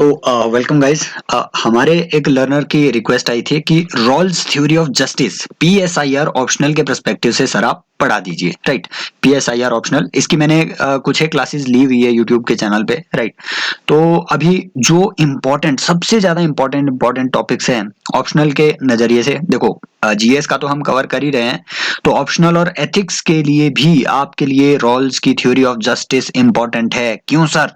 तो welcome guys. हमारे एक लर्नर की रिक्वेस्ट आई थी कि Rawls theory of justice PSIR optional के पर्सपेक्टिव से सर आप पढ़ा दीजिए। राइट, पीएसआईआर ऑप्शनल, इसकी मैंने कुछ एक क्लासेस ली हुई है यूट्यूब के चैनल पे। राइट, तो अभी जो इम्पोर्टेंट, सबसे ज्यादा इम्पोर्टेंट टॉपिक्स हैं ऑप्शनल के नजरिए से, देखो जीएस का तो हम कवर कर ही रहे हैं, तो ऑप्शनल और एथिक्स के लिए भी आपके लिए रॉल्स की थ्योरी ऑफ जस्टिस इंपॉर्टेंट है। क्यों सर?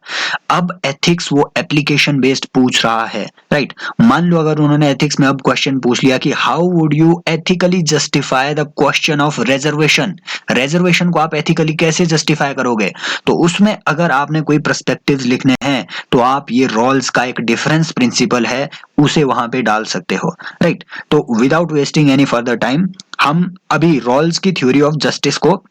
अब एथिक्स वो एप्लीकेशन बेस्ड पूछ रहा है। राइट, मान लो अगर उन्होंने एथिक्स में अब क्वेश्चन पूछ लिया कि how would you ethically justify the question of reservation, reservation को आप एथिकली कैसे जस्टिफाई करोगे, तो उसमें अगर आपने कोई पर्सपेक्टिव्स लिखने हैं तो आप ये रॉल्स का एक डिफरेंस प्रिंसिपल है उसे वहां पे डाल सकते हो। राइट, तो without wasting any further time हम अभी रॉल्स की थ्योरी ऑफ जस्टिस को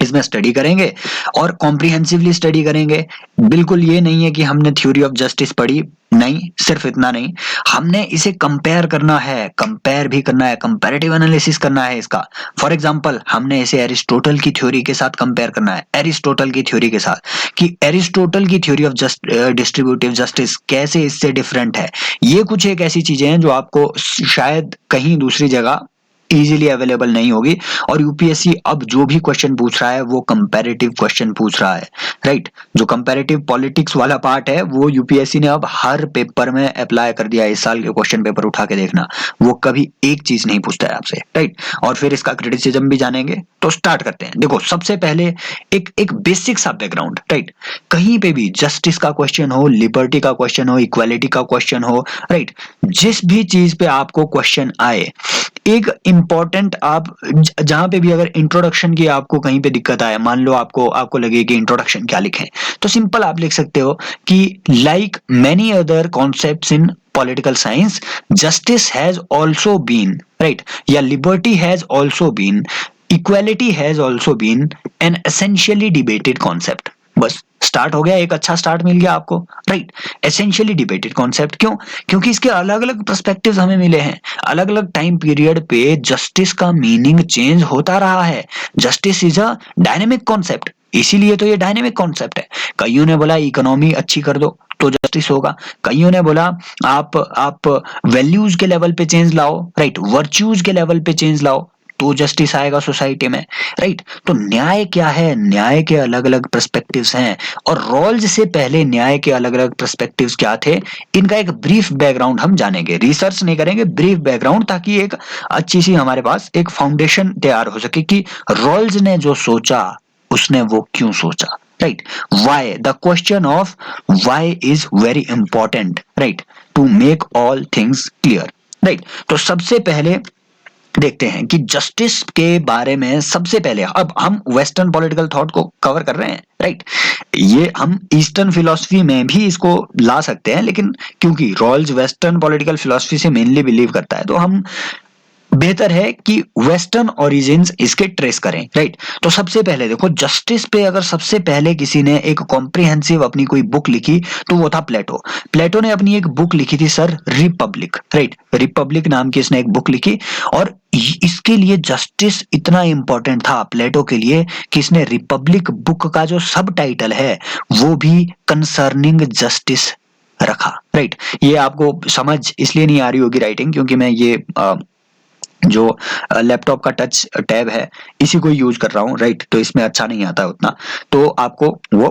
इसमें स्टडी करेंगे और कॉम्प्रिहेंसिवली स्टडी करेंगे। बिल्कुल ये नहीं है कि हमने थ्योरी ऑफ जस्टिस पढ़ी, नहीं, सिर्फ इतना नहीं, हमने इसे कंपेयर करना है, कंपेयर भी करना है, कंपैरेटिव एनालिसिस करना है इसका। फॉर एग्जांपल हमने इसे एरिस्टोटल की थ्योरी के साथ कंपेयर करना है, एरिस्टोटल की थ्योरी के साथ, कि एरिस्टोटल की थ्योरी ऑफ डिस्ट्रीब्यूटिव जस्टिस कैसे इससे डिफरेंट है। ये कुछ एक ऐसी चीजें हैं जो आपको शायद कहीं दूसरी जगह इजीली अवेलेबल नहीं होगी, और यूपीएससी अब जो भी क्वेश्चन पूछ रहा है वो कंपैरेटिव क्वेश्चन पूछ रहा है। राइट, जो कंपैरेटिव पॉलिटिक्स वाला पार्ट है वो यूपीएससी ने अब हर पेपर में अप्लाई कर दिया है। इस साल के क्वेश्चन पेपर उठा के देखना, वो कभी एक चीज नहीं पूछता है आपसे। राइट, और फिर इसका क्रिटिसिज्म भी जानेंगे। तो स्टार्ट करते हैं। देखो सबसे पहले एक बेसिक सा बैकग्राउंड। राइट, कहीं पे भी जस्टिस का क्वेश्चन हो, लिबर्टी का क्वेश्चन हो, इक्वालिटी का क्वेश्चन हो, राइट, जिस भी चीज पे आपको क्वेश्चन आए, एक इंपॉर्टेंट, आप जहां पे भी अगर इंट्रोडक्शन की आपको कहीं पे दिक्कत आए, मान लो आपको लगे कि इंट्रोडक्शन क्या लिखें, तो सिंपल आप लिख सकते हो कि like many other concepts in political science, justice has also been, right, या liberty has also been, equality has also been an essentially debated concept. बस स्टार्ट हो गया, एक अच्छा स्टार्ट मिल गया आपको। राइट, एसेंशियली डिबेटेड कॉन्सेप्ट क्यों? क्योंकि इसके अलग अलग पर्सपेक्टिव्स हमें मिले हैं। अलग अलग टाइम पीरियड पे जस्टिस का मीनिंग चेंज होता रहा है। Justice is a dynamic concept, इसीलिए तो ये डायनेमिक कॉन्सेप्ट है। कईयों ने बोला इकोनॉमी अच्छी कर दो तो जस्टिस होगा, कईयों ने बोला आप वैल्यूज के लेवल पे चेंज लाओ, राइट, वर्च्यूज के लेवल पे चेंज लाओ तो जस्टिस आएगा सोसाइटी में। राइट, तो न्याय क्या है? न्याय के अलग अलग पर्सपेक्टिव्स हैं, और रोल्स से पहले न्याय के अलग अलग पर्सपेक्टिव्स क्या थे, इनका एक ब्रीफ बैकग्राउंड हम जानेंगे। रिसर्च नहीं करेंगे, ब्रीफ बैकग्राउंड, ताकि एक अच्छी सी हमारे पास एक फाउंडेशन तैयार हो सके कि रोल्स ने जो सोचा उसने वो क्यों सोचा। Right, why, the question of why is very important, right, to make all things clear. Right, तो सबसे पहले देखते हैं कि जस्टिस के बारे में। सबसे पहले अब हम वेस्टर्न पॉलिटिकल थॉट को कवर कर रहे हैं। राइट, ये हम ईस्टर्न फिलॉसफी में भी इसको ला सकते हैं, लेकिन क्योंकि रॉल्स वेस्टर्न पॉलिटिकल फिलॉसफी से मेनली बिलीव करता है, तो हम बेहतर है कि वेस्टर्न ओरिजिन्स इसके ट्रेस करें। राइट, तो सबसे पहले देखो, जस्टिस पे अगर सबसे पहले किसी ने एक कॉम्प्रिहेंसिव अपनी कोई बुक लिखी तो वो था प्लेटो। प्लेटो ने अपनी एक बुक लिखी थी सर, रिपब्लिक। राइट, रिपब्लिक नाम की इसने एक बुक लिखी, और इसके लिए जस्टिस इतना इंपॉर्टेंट था प्लेटो के लिए कि इसने रिपब्लिक बुक का जो सब टाइटल है वो भी कंसर्निंग जस्टिस रखा। राइट, ये आपको समझ इसलिए नहीं आ रही होगी राइटिंग, क्योंकि मैं ये जो लैपटॉप का टच टैब है इसी को यूज कर रहा हूँ। राइट, तो इसमें अच्छा नहीं आता उतना, तो आपको वो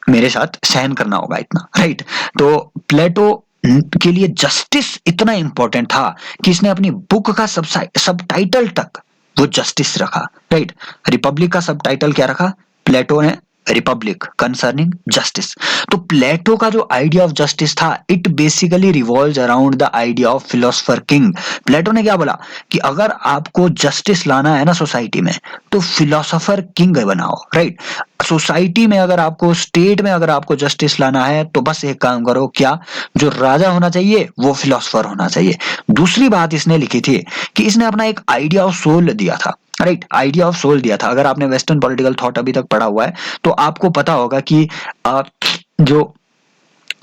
मेरे साथ सहन करना होगा इतना। राइट, तो प्लेटो के लिए जस्टिस इतना इंपॉर्टेंट था कि इसने अपनी बुक का सब टाइटल तक वो जस्टिस रखा। राइट, रिपब्लिक का सब टाइटल क्या रखा प्लेटो ने? Republic concerning justice. तो प्लेटो का जो आइडिया ऑफ जस्टिस था, it basically revolves around the idea of philosopher king. Plato ने क्या बोला कि अगर आपको जस्टिस लाना है ना सोसाइटी में, तो फिलोसोफर किंग बनाओ। राइट, सोसाइटी में अगर आपको, स्टेट में अगर आपको जस्टिस लाना है तो बस एक काम करो, क्या? जो राजा होना चाहिए वो फिलोसोफर होना चाहिए। दूसरी बात इसने लिखी थी कि इसने अपना एक आइडिया ऑफ सोल दिया था। राइट, आइडिया ऑफ सोल दिया था। अगर आपने वेस्टर्न पॉलिटिकल थॉट अभी तक पढ़ा हुआ है तो आपको पता होगा कि जो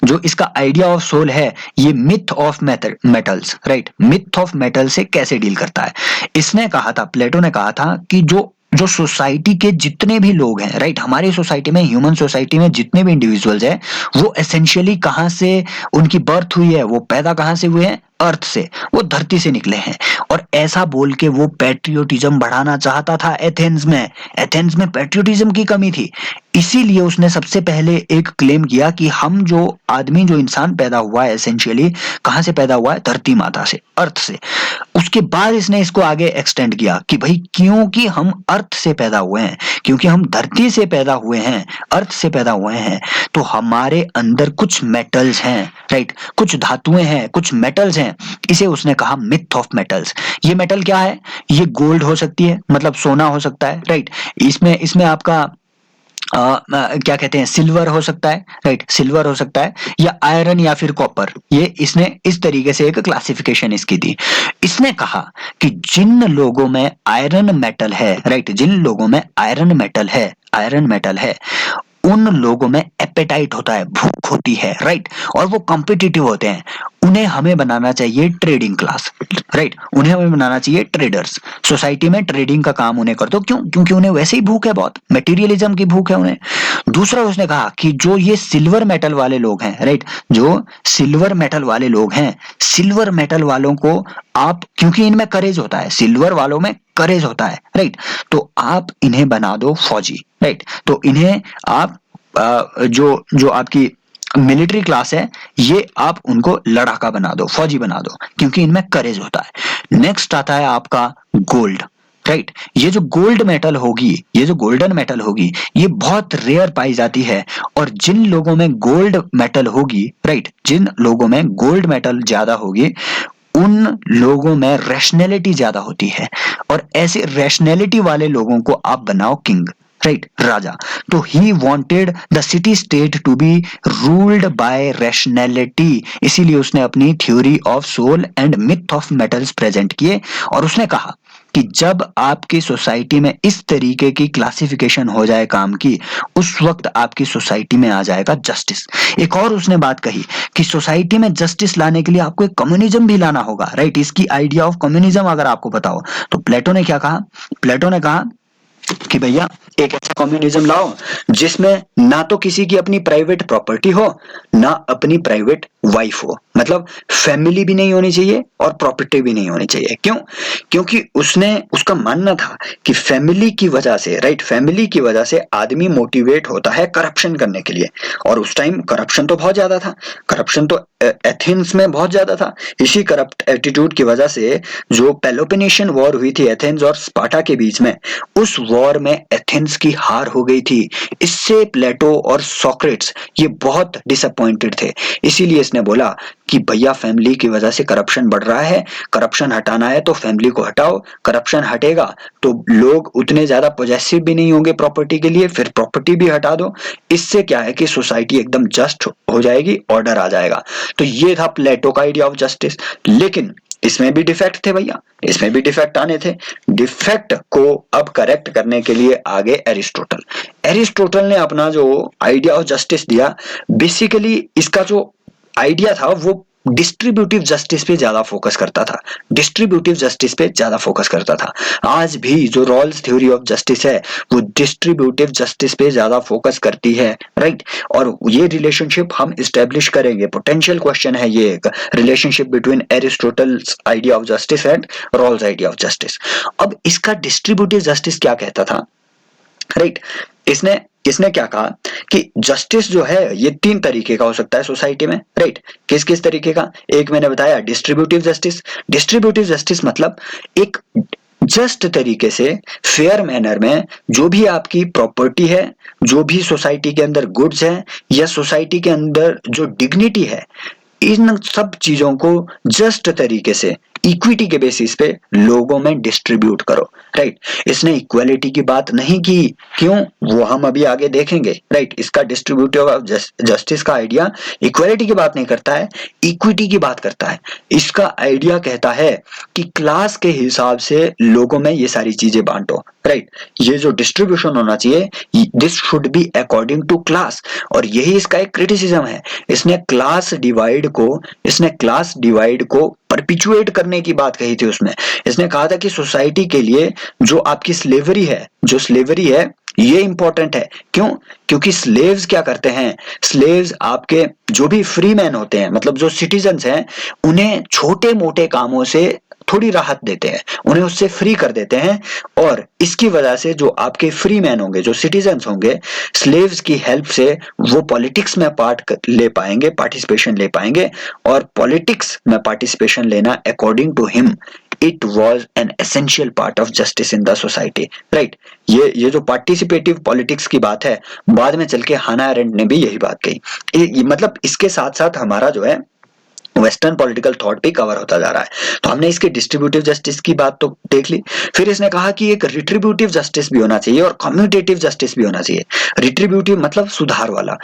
जो इसका आइडिया ऑफ सोल है, ये myth of metals, right, myth of metal से कैसे डील करता है। इसने कहा था, प्लेटो ने कहा था कि जो जो सोसाइटी के जितने भी लोग हैं, राइट, हमारी सोसाइटी में, ह्यूमन सोसाइटी में जितने भी इंडिविजुअल्स हैं, वो एसेंशियली कहाँ से उनकी बर्थ हुई है, वो पैदा कहाँ से हुए हैं, अर्थ से, वो धरती से निकले हैं। और ऐसा बोल के वो पैट्रियोटिज्म बढ़ाना चाहता था एथेंस में। एथेंस में पैट्रियोटिज्म की कमी थी, इसीलिए उसने सबसे पहले एक क्लेम किया कि हम जो आदमी, जो इंसान पैदा हुआ है, एसेंशियली कहाँ से पैदा हुआ है, धरती माता से, अर्थ से। उसके बाद इसने इसको आगे एक्सटेंड किया कि भाई क्योंकि हम अर्थ से पैदा हुए हैं, क्योंकि हम धरती से पैदा हुए हैं, अर्थ से पैदा हुए हैं, तो हमारे अंदर कुछ मेटल्स हैं, राइट, कुछ धातुएं हैं, कुछ मेटल्स हैं। इसे उसने कहा मिथ ऑफ मेटल्स। ये मेटल क्या है? ये गोल्ड हो सकती है, मतलब सोना हो सकता है, राइट। इसमें इसमें आपका क्या कहते हैं, सिल्वर हो सकता है, राइट, सिल्वर हो सकता है, या आयरन या फिर कॉपर। ये इसने इस तरीके से एक क्लासिफिकेशन इसकी दी। इसने कहा कि जिन लोगों में आयरन मेटल है, राइट, जिन लोगों में आयरन मेटल है, आयरन मेटल है, उन लोगों में एपेटाइट होता है, भूख होती है, राइट, और वो कॉम्पिटिटिव होते हैं। उन्हें हमें बनाना चाहिए ट्रेडिंग क्लास, राइट, उन्हें हमें बनाना चाहिए ट्रेडर्स। सोसाइटी में ट्रेडिंग का काम उन्हें कर दो, क्यों? क्योंकि उन्हें वैसे ही भूख है, बहुत मटेरियलिज्म की भूख है उन्हें। दूसरा उसने कहा कि जो ये सिल्वर मेटल वाले लोग हैं, राइट, जो सिल्वर मेटल वाले लोग हैं, सिल्वर मेटल वालों को आप, क्योंकि इनमें करेज होता है, सिल्वर वालों में करेज होता है, राइट, तो आप इन्हें बना दो फौजी, राइट, तो इन्हें आप जो जो आपकी मिलिट्री क्लास है, ये आप उनको लड़ाका बना दो, फौजी बना दो, क्योंकि इनमें करेज होता है। नेक्स्ट आता है आपका गोल्ड, राइट। ये जो गोल्ड मेटल होगी, ये जो गोल्डन मेटल होगी, ये बहुत रेयर पाई जाती है। और जिन लोगों में गोल्ड मेटल होगी, राइट, जिन लोगों में गोल्ड मेटल ज्यादा होगी, उन लोगों में रैशनैलिटी ज्यादा होती है। और ऐसे रैशनैलिटी वाले लोगों को आप बनाओ किंग, राइट, राजा। तो he wanted the city state to be ruled by rationality. इसीलिए उसने अपनी theory of soul and myth of metals present किए। और उसने कहा कि जब आपकी सोसाइटी में इस तरीके की क्लासिफिकेशन हो जाए काम की, उस वक्त आपकी सोसाइटी में आ जाएगा जस्टिस। एक और उसने बात कही कि सोसाइटी में जस्टिस लाने के लिए आपको एक कम्युनिज्म भी लाना होगा, राइट। इसकी आइडिया ऑफ कम्युनिज्म अगर आपको पता हो, तो प्लेटो ने क्या कहा? प्लेटो ने कहा कि भैया एक ऐसा कम्युनिज्म लाओ जिसमें ना तो किसी की अपनी प्राइवेट प्रॉपर्टी हो, ना अपनी प्राइवेट वाइफ हो, मतलब फैमिली भी नहीं होनी चाहिए और प्रॉपर्टी भी नहीं होनी चाहिए। क्यों? क्योंकि उसका मानना था कि फैमिली की वजह से, राइट, फैमिली की वजह से आदमी मोटिवेट होता है करप्शन करने के लिए। और उस टाइम करप्शन तो बहुत ज्यादा था, करप्शन तो एथेंस में बहुत ज्यादा था। इसी करप्ट एटीट्यूड की वजह से जो पेलोपोनेशियन वॉर हुई थी एथेंस और स्पार्टा के बीच में, उस वॉर में एथेंस की हार हो गई थी। इससे प्लेटो और सोक्रेट्स ये बहुत डिसअपॉइंटेड थे। इसीलिए इसने बोला कि भैया फैमिली की वजह से करप्शन बढ़ रहा है, करप्शन हटाना है तो फैमिली को हटाओ। करप्शन हटेगा तो लोग उतने ज्यादा पॉजेसिव भी नहीं होंगे प्रॉपर्टी के लिए, फिर प्रॉपर्टी भी हटा दो। इससे क्या है कि सोसाइटी एकदम जस्ट हो जाएगी, ऑर्डर आ जाएगा। तो ये था प्लेटो का आइडिया ऑफ जस्टिस। लेकिन इसमें भी डिफेक्ट थे भैया, इसमें भी डिफेक्ट आने थे। डिफेक्ट को अब करेक्ट करने के लिए आगे एरिस्टोटल। एरिस्टोटल ने अपना जो आइडिया ऑफ जस्टिस दिया, बेसिकली इसका जो आइडिया था वो डिस्ट्रीब्यूटिव जस्टिस पे ज्यादा फोकस करता था, डिस्ट्रीब्यूटिव जस्टिस पे ज्यादा फोकस करता था। आज भी जो रॉल्स थ्योरी ऑफ जस्टिस है वो डिस्ट्रीब्यूटिव जस्टिस पे ज्यादा फोकस करती है, राइट। और ये रिलेशनशिप हम इस्टेब्लिश करेंगे, पोटेंशियल क्वेश्चन है ये, एक relationship between Aristotle's idea of justice and Rawls idea of justice. अब इसका डिस्ट्रीब्यूटिव जस्टिस क्या कहता था, राइट। इसने क्या कहा कि जस्टिस जो है ये 3 तरीके का हो सकता है सोसाइटी में, राइट। किस किस तरीके का? एक मैंने बताया डिस्ट्रीब्यूटिव जस्टिस। डिस्ट्रीब्यूटिव जस्टिस मतलब एक जस्ट तरीके से, फेयर मैनर में, जो भी आपकी प्रॉपर्टी है, जो भी सोसाइटी के अंदर गुड्स हैं, या सोसाइटी के अंदर जो डिग्निटी है, इन सब चीजों को जस्ट तरीके से इक्विटी के बेसिस पे लोगों में डिस्ट्रीब्यूट करो, राइट। इसने इक्वालिटी की बात नहीं की, क्यों? वो हम अभी आगे देखेंगे, राइट। इसका डिस्ट्रीब्यूटिव जस्टिस का आइडिया इक्वालिटी की बात नहीं करता है, इक्विटी की बात करता है। इसका आइडिया कहता है कि क्लास के हिसाब से लोगों में ये सारी चीजें बांटो, राइट ये जो डिस्ट्रीब्यूशन होना चाहिए this should be according to class, और यही इसका एक क्रिटिसिज्म है। इसने क्लास डिवाइड को परपिचुएट करने की बात कही थी उसमें। इसने कहा था कि सोसाइटी के लिए जो आपकी स्लेवरी है ये इंपॉर्टेंट है। क्यों? क्योंकि स्लेव्स क्या करते हैं, स्लेव्स आपके जो भी फ्री मैन होते हैं, मतलब जो सिटीजन्स हैं, उन्हें छोटे मोटे कामों से थोड़ी राहत देते हैं, उन्हें उससे फ्री कर देते हैं, और इसकी वजह से जो आपके फ्री मैन होंगे, जो सिटीजन्स होंगे, स्लेव्स की हेल्प से वो पॉलिटिक्स में पार्टिसिपेशन ले पाएंगे, और पॉलिटिक्स में पार्टिसिपेशन लेना according to him it was an essential part of justice in the society. Right ये जो पार्टिसिपेटिव पॉलिटिक्स की बात है, बाद में चल के हाना अरेंट ने भी यही बात कही। मतलब इसके साथ साथ हमारा जो है वेस्टर्न पॉलिटिकल थॉट भी कवर होता जा रहा है। तो हमने इसके डिस्ट्रीब्यूटिव जस्टिस की बात तो देख ली, फिर इसने कहा कि एक रिट्रीब्यूटिव जस्टिस भी होना चाहिए और कम्यूटेटिव जस्टिस भी होना चाहिए। रिट्रीब्यूटिव मतलब सुधार वाला,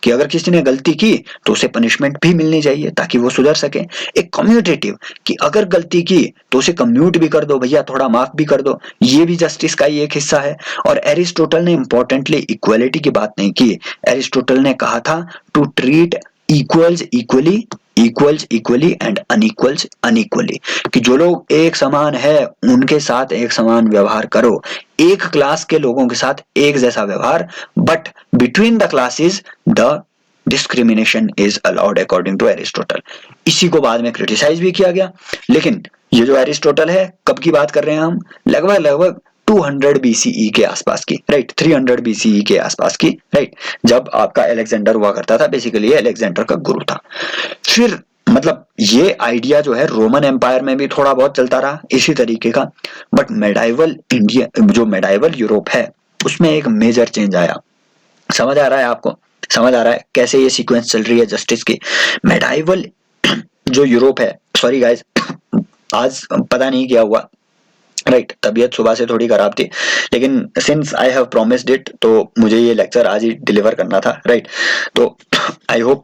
कि अगर किसी ने गलती की तो उसे पनिशमेंट भी मिलनी चाहिए ताकि वो सुधर सके। एक कम्यूटेटिव कि अगर गलती की तो उसे कम्यूट भी कर दो भैया, थोड़ा माफ भी कर दो, ये भी जस्टिस का ही एक हिस्सा है। और एरिस्टोटल ने इंपॉर्टेंटली इक्वालिटी की बात नहीं की। एरिस्टोटल ने कहा था to treat equals equally and unequals unequally, कि जो लोग एक समान है उनके साथ एक समान व्यवहार करो, एक क्लास के लोगों के साथ एक जैसा व्यवहार, but between the classes the discrimination is allowed according to Aristotle. इसी को बाद में क्रिटिसाइज भी किया गया। लेकिन ये जो एरिस्टोटल है, कब की बात कर रहे हैं हम, लगभग 200 BCE के आसपास की, राइट 300 BCE के आसपास की, राइट जब आपका अलेक्जेंडर हुआ करता था, बेसिकली अलेक्जेंडर का गुरु था। फिर मतलब ये आइडिया जो है रोमन एम्पायर में भी थोड़ा बहुत चलता रहा इसी तरीके का, बट मेडाइवल यूरोप है उसमें एक मेजर चेंज आया। समझ आ रहा है आपको? समझ आ रहा है कैसे ये सीक्वेंस चल रही है जस्टिस की? मेडाइवल जो यूरोप है, सॉरी गाइस आज पता नहीं क्या हुआ, राइट तबीयत सुबह से थोड़ी खराब थी, लेकिन since I have promised it तो मुझे ये लेक्चर आज ही डिलीवर करना था, राइट। तो आई होप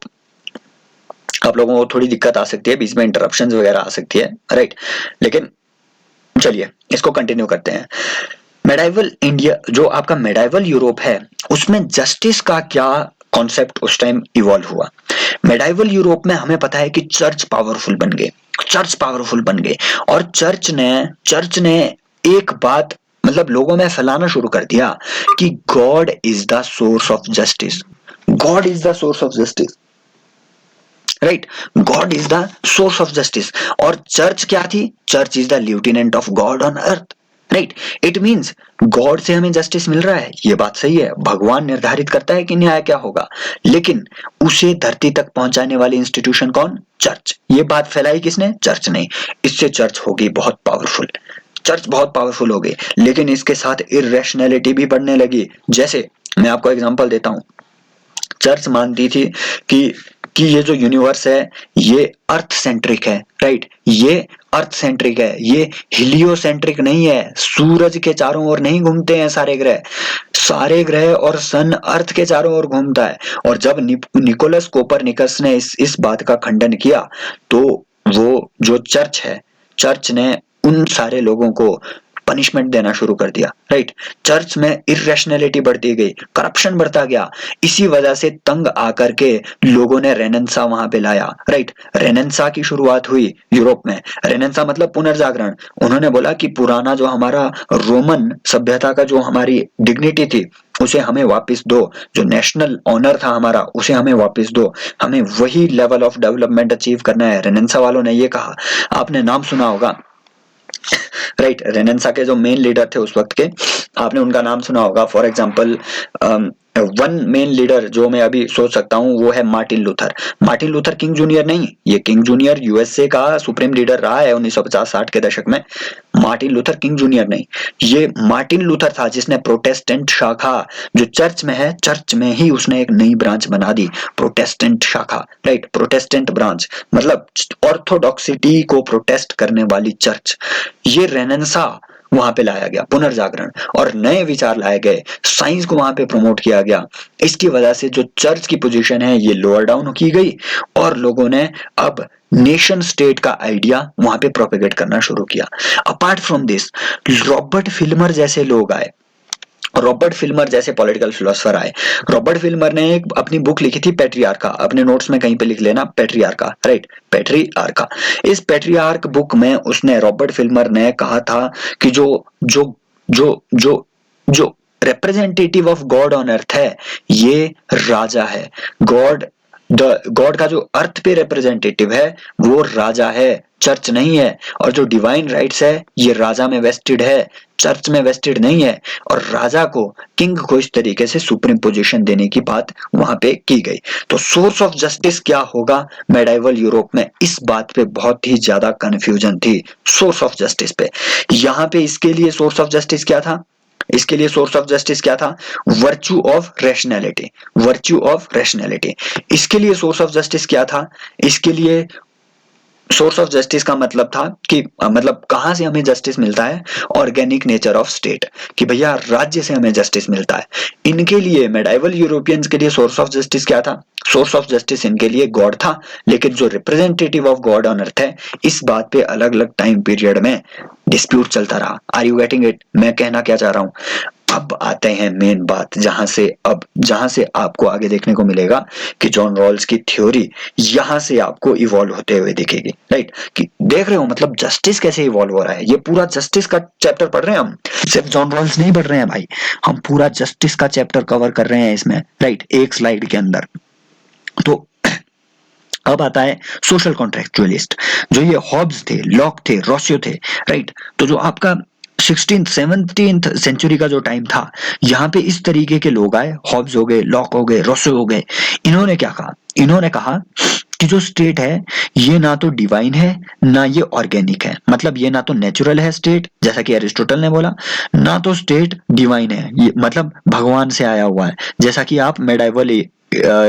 आप लोगों को थोड़ी दिक्कत आ सकती है, बीच में इंटरप्शंस वगैरह आ सकती है, राइट। लेकिन चलिए इसको कंटिन्यू करते हैं। मेडाइवल इंडिया, जो आपका मेडाइवल यूरोप है, उसमें जस्टिस का क्या कॉन्सेप्ट उस टाइम इवॉल्व हुआ। मेडाइवल यूरोप में हमें पता है कि चर्च पावरफुल बन गए, और चर्च ने एक बात मतलब लोगों में फैलाना शुरू कर दिया कि God is the source of justice, right, God is the source of justice. और चर्च क्या थी? Church is the lieutenant of God on earth, right. It means God से हमें जस्टिस मिल रहा है, ये बात सही है, भगवान निर्धारित करता है कि न्याय क्या होगा, लेकिन उसे धरती तक पहुंचाने वाली इंस्टीट्यूशन कौन? चर्च। ये बात फैलाई किसने? चर्च ने। इससे चर्च होगी बहुत पावरफुल हो गई, लेकिन इसके साथ इररेशनैलिटी भी बढ़ने लगी। जैसे मैं आपको एग्जांपल देता हूं, चर्च मानती थी कि ये जो यूनिवर्स है ये अर्थ सेंट्रिक है, राइट, ये अर्थ सेंट्रिक है, ये हिलियोसेंट्रिक नहीं है, सूरज के चारों ओर नहीं घूमते हैं सारे ग्रह और सन अर्थ के चारों ओर घूमता है। और जब निकोलस कोपरनिकस ने इस बात का खंडन किया तो वो जो चर्च ने उन सारे लोगों को पनिशमेंट देना शुरू कर दिया, राइट। चर्च में इररेशनैलिटी बढ़ती गई, करप्शन बढ़ता गया। इसी वजह से तंग आकर के लोगों ने रेनेसां वहां पे लाया, राइट। रेनेसां की शुरुआत हुई यूरोप में। रेनेसां मतलब पुनर्जागरण। उन्होंने बोला कि पुराना जो हमारा रोमन सभ्यता का जो हमारी डिग्निटी थी उसे हमें वापस दो, जो नेशनल ऑनर था हमारा उसे हमें वापस दो, हमें वही लेवल ऑफ डेवलपमेंट अचीव करना है। रेनेसां वालों ने ये कहा। आपने नाम सुना होगा, राइट, रेनेसां के जो मेन लीडर थे उस वक्त के, आपने उनका नाम सुना होगा। For example one main leader जो मैं अभी सोच सकता हूं वो है मार्टिन लूथर किंग जूनियर नहीं, ये किंग जूनियर यूएसए का सुप्रीम लीडर रहा है 1950-60 के दशक में। मार्टिन लूथर किंग जूनियर नहीं, ये मार्टिन लूथर था जिसने प्रोटेस्टेंट शाखा जो चर्च में है, चर्च में ही उसने एक नई ब्रांच बना दी, प्रोटेस्टेंट शाखा, राइट, प्रोटेस्टेंट ब्रांच मतलब ऑर्थोडॉक्सिटी को प्रोटेस्ट करने वाली चर्च। ये रेनेसां वहां पे लाया गया, पुनर्जागरण, और नए विचार लाए गए, साइंस को वहां पे प्रमोट किया गया। इसकी वजह से जो चर्च की पोजीशन है ये लोअर डाउन की गई और लोगों ने अब नेशन स्टेट का आइडिया वहां पे प्रोपेगेट करना शुरू किया। Apart from this, Robert Filmer जैसे लोग आए, रॉबर्ट फिल्मर जैसे पॉलिटिकल फिलोसफर आए। रॉबर्ट फिल्मर ने एक अपनी बुक लिखी थी पेट्रियार्का, अपने नोट्स में कहीं पे लिख लेना पेट्रियार्का, राइट, पेट्रियार्का। इस पेट्रियार्क बुक में उसने, रॉबर्ट फिल्मर ने कहा था कि जो जो जो जो जो representative of God on earth है ये राजा है। गॉड का जो अर्थ पे रिप्रेजेंटेटिव है वो राजा है, चर्च नहीं है। और जो डिवाइन राइट्स है ये राजा में वेस्टेड है, चर्च में वेस्टेड नहीं है। और राजा को, किंग को इस तरीके से सुप्रीम पोजीशन देने की बात वहां पे की गई। तो सोर्स ऑफ जस्टिस क्या होगा मेडाइवल यूरोप में, इस बात पे बहुत ही ज्यादा कंफ्यूजन थी सोर्स ऑफ जस्टिस पे। यहाँ पे इसके लिए सोर्स ऑफ जस्टिस क्या था, इसके लिए सोर्स ऑफ जस्टिस क्या था, virtue of rationality, virtue of rationality. इसके लिए सोर्स ऑफ जस्टिस क्या था, इसके लिए सोर्स ऑफ जस्टिस का मतलब था कि मतलब कहां से हमें जस्टिस मिलता है, ऑर्गेनिक नेचर ऑफ स्टेट, कि भैया राज्य से हमें जस्टिस मिलता है। इनके लिए, मेडाइवल यूरोपियंस के लिए सोर्स ऑफ जस्टिस क्या था, सोर्स ऑफ जस्टिस इनके लिए गॉड था। लेकिन जो representative of God on earth है, इस बात पे अलग अलग टाइम पीरियड में डिस्प्यूट चलता रहा। आर यू गेटिंग इट, मैं कहना क्या चाह रहा हूं। अब आते हैं मेन बात, जहां से आपको आगे देखने को मिलेगा कि जॉन रॉल्स की थ्योरी यहां से आपको इवॉल्व होते हुए दिखेगी, राइट। कि देख रहे हो मतलब जस्टिस कैसे इवॉल्व हो रहा है। ये पूरा जस्टिस का चैप्टर पढ़ रहे हैं हम, सिर्फ जॉन रॉल्स नहीं पढ़ रहे हैं भाई, हम पूरा जस्टिस का चैप्टर कवर कर रहे हैं इसमें, राइट, एक स्लाइड के अंदर। तो अब आता है सोशल कॉन्ट्रेक्चुअलिस्ट, जो ये हॉब्स थे, लॉक थे, रोसियो थे, राइट। तो जो आपका 16th 17th सेंचुरी का जो टाइम था, यहाँ पे इस तरीके के लोग आए, हॉब्स हो गए, लॉक हो गए, रोसियो हो गए। इन्होंने क्या कहा, इन्होंने कहा कि जो स्टेट है ये ना तो डिवाइन है ना ये ऑर्गेनिक है। मतलब ये ना तो नेचुरल है स्टेट, जैसा कि एरिस्टोटल ने बोला, ना तो स्टेट डिवाइन है, ये मतलब भगवान से आया हुआ है, जैसा कि आप मेडाइवल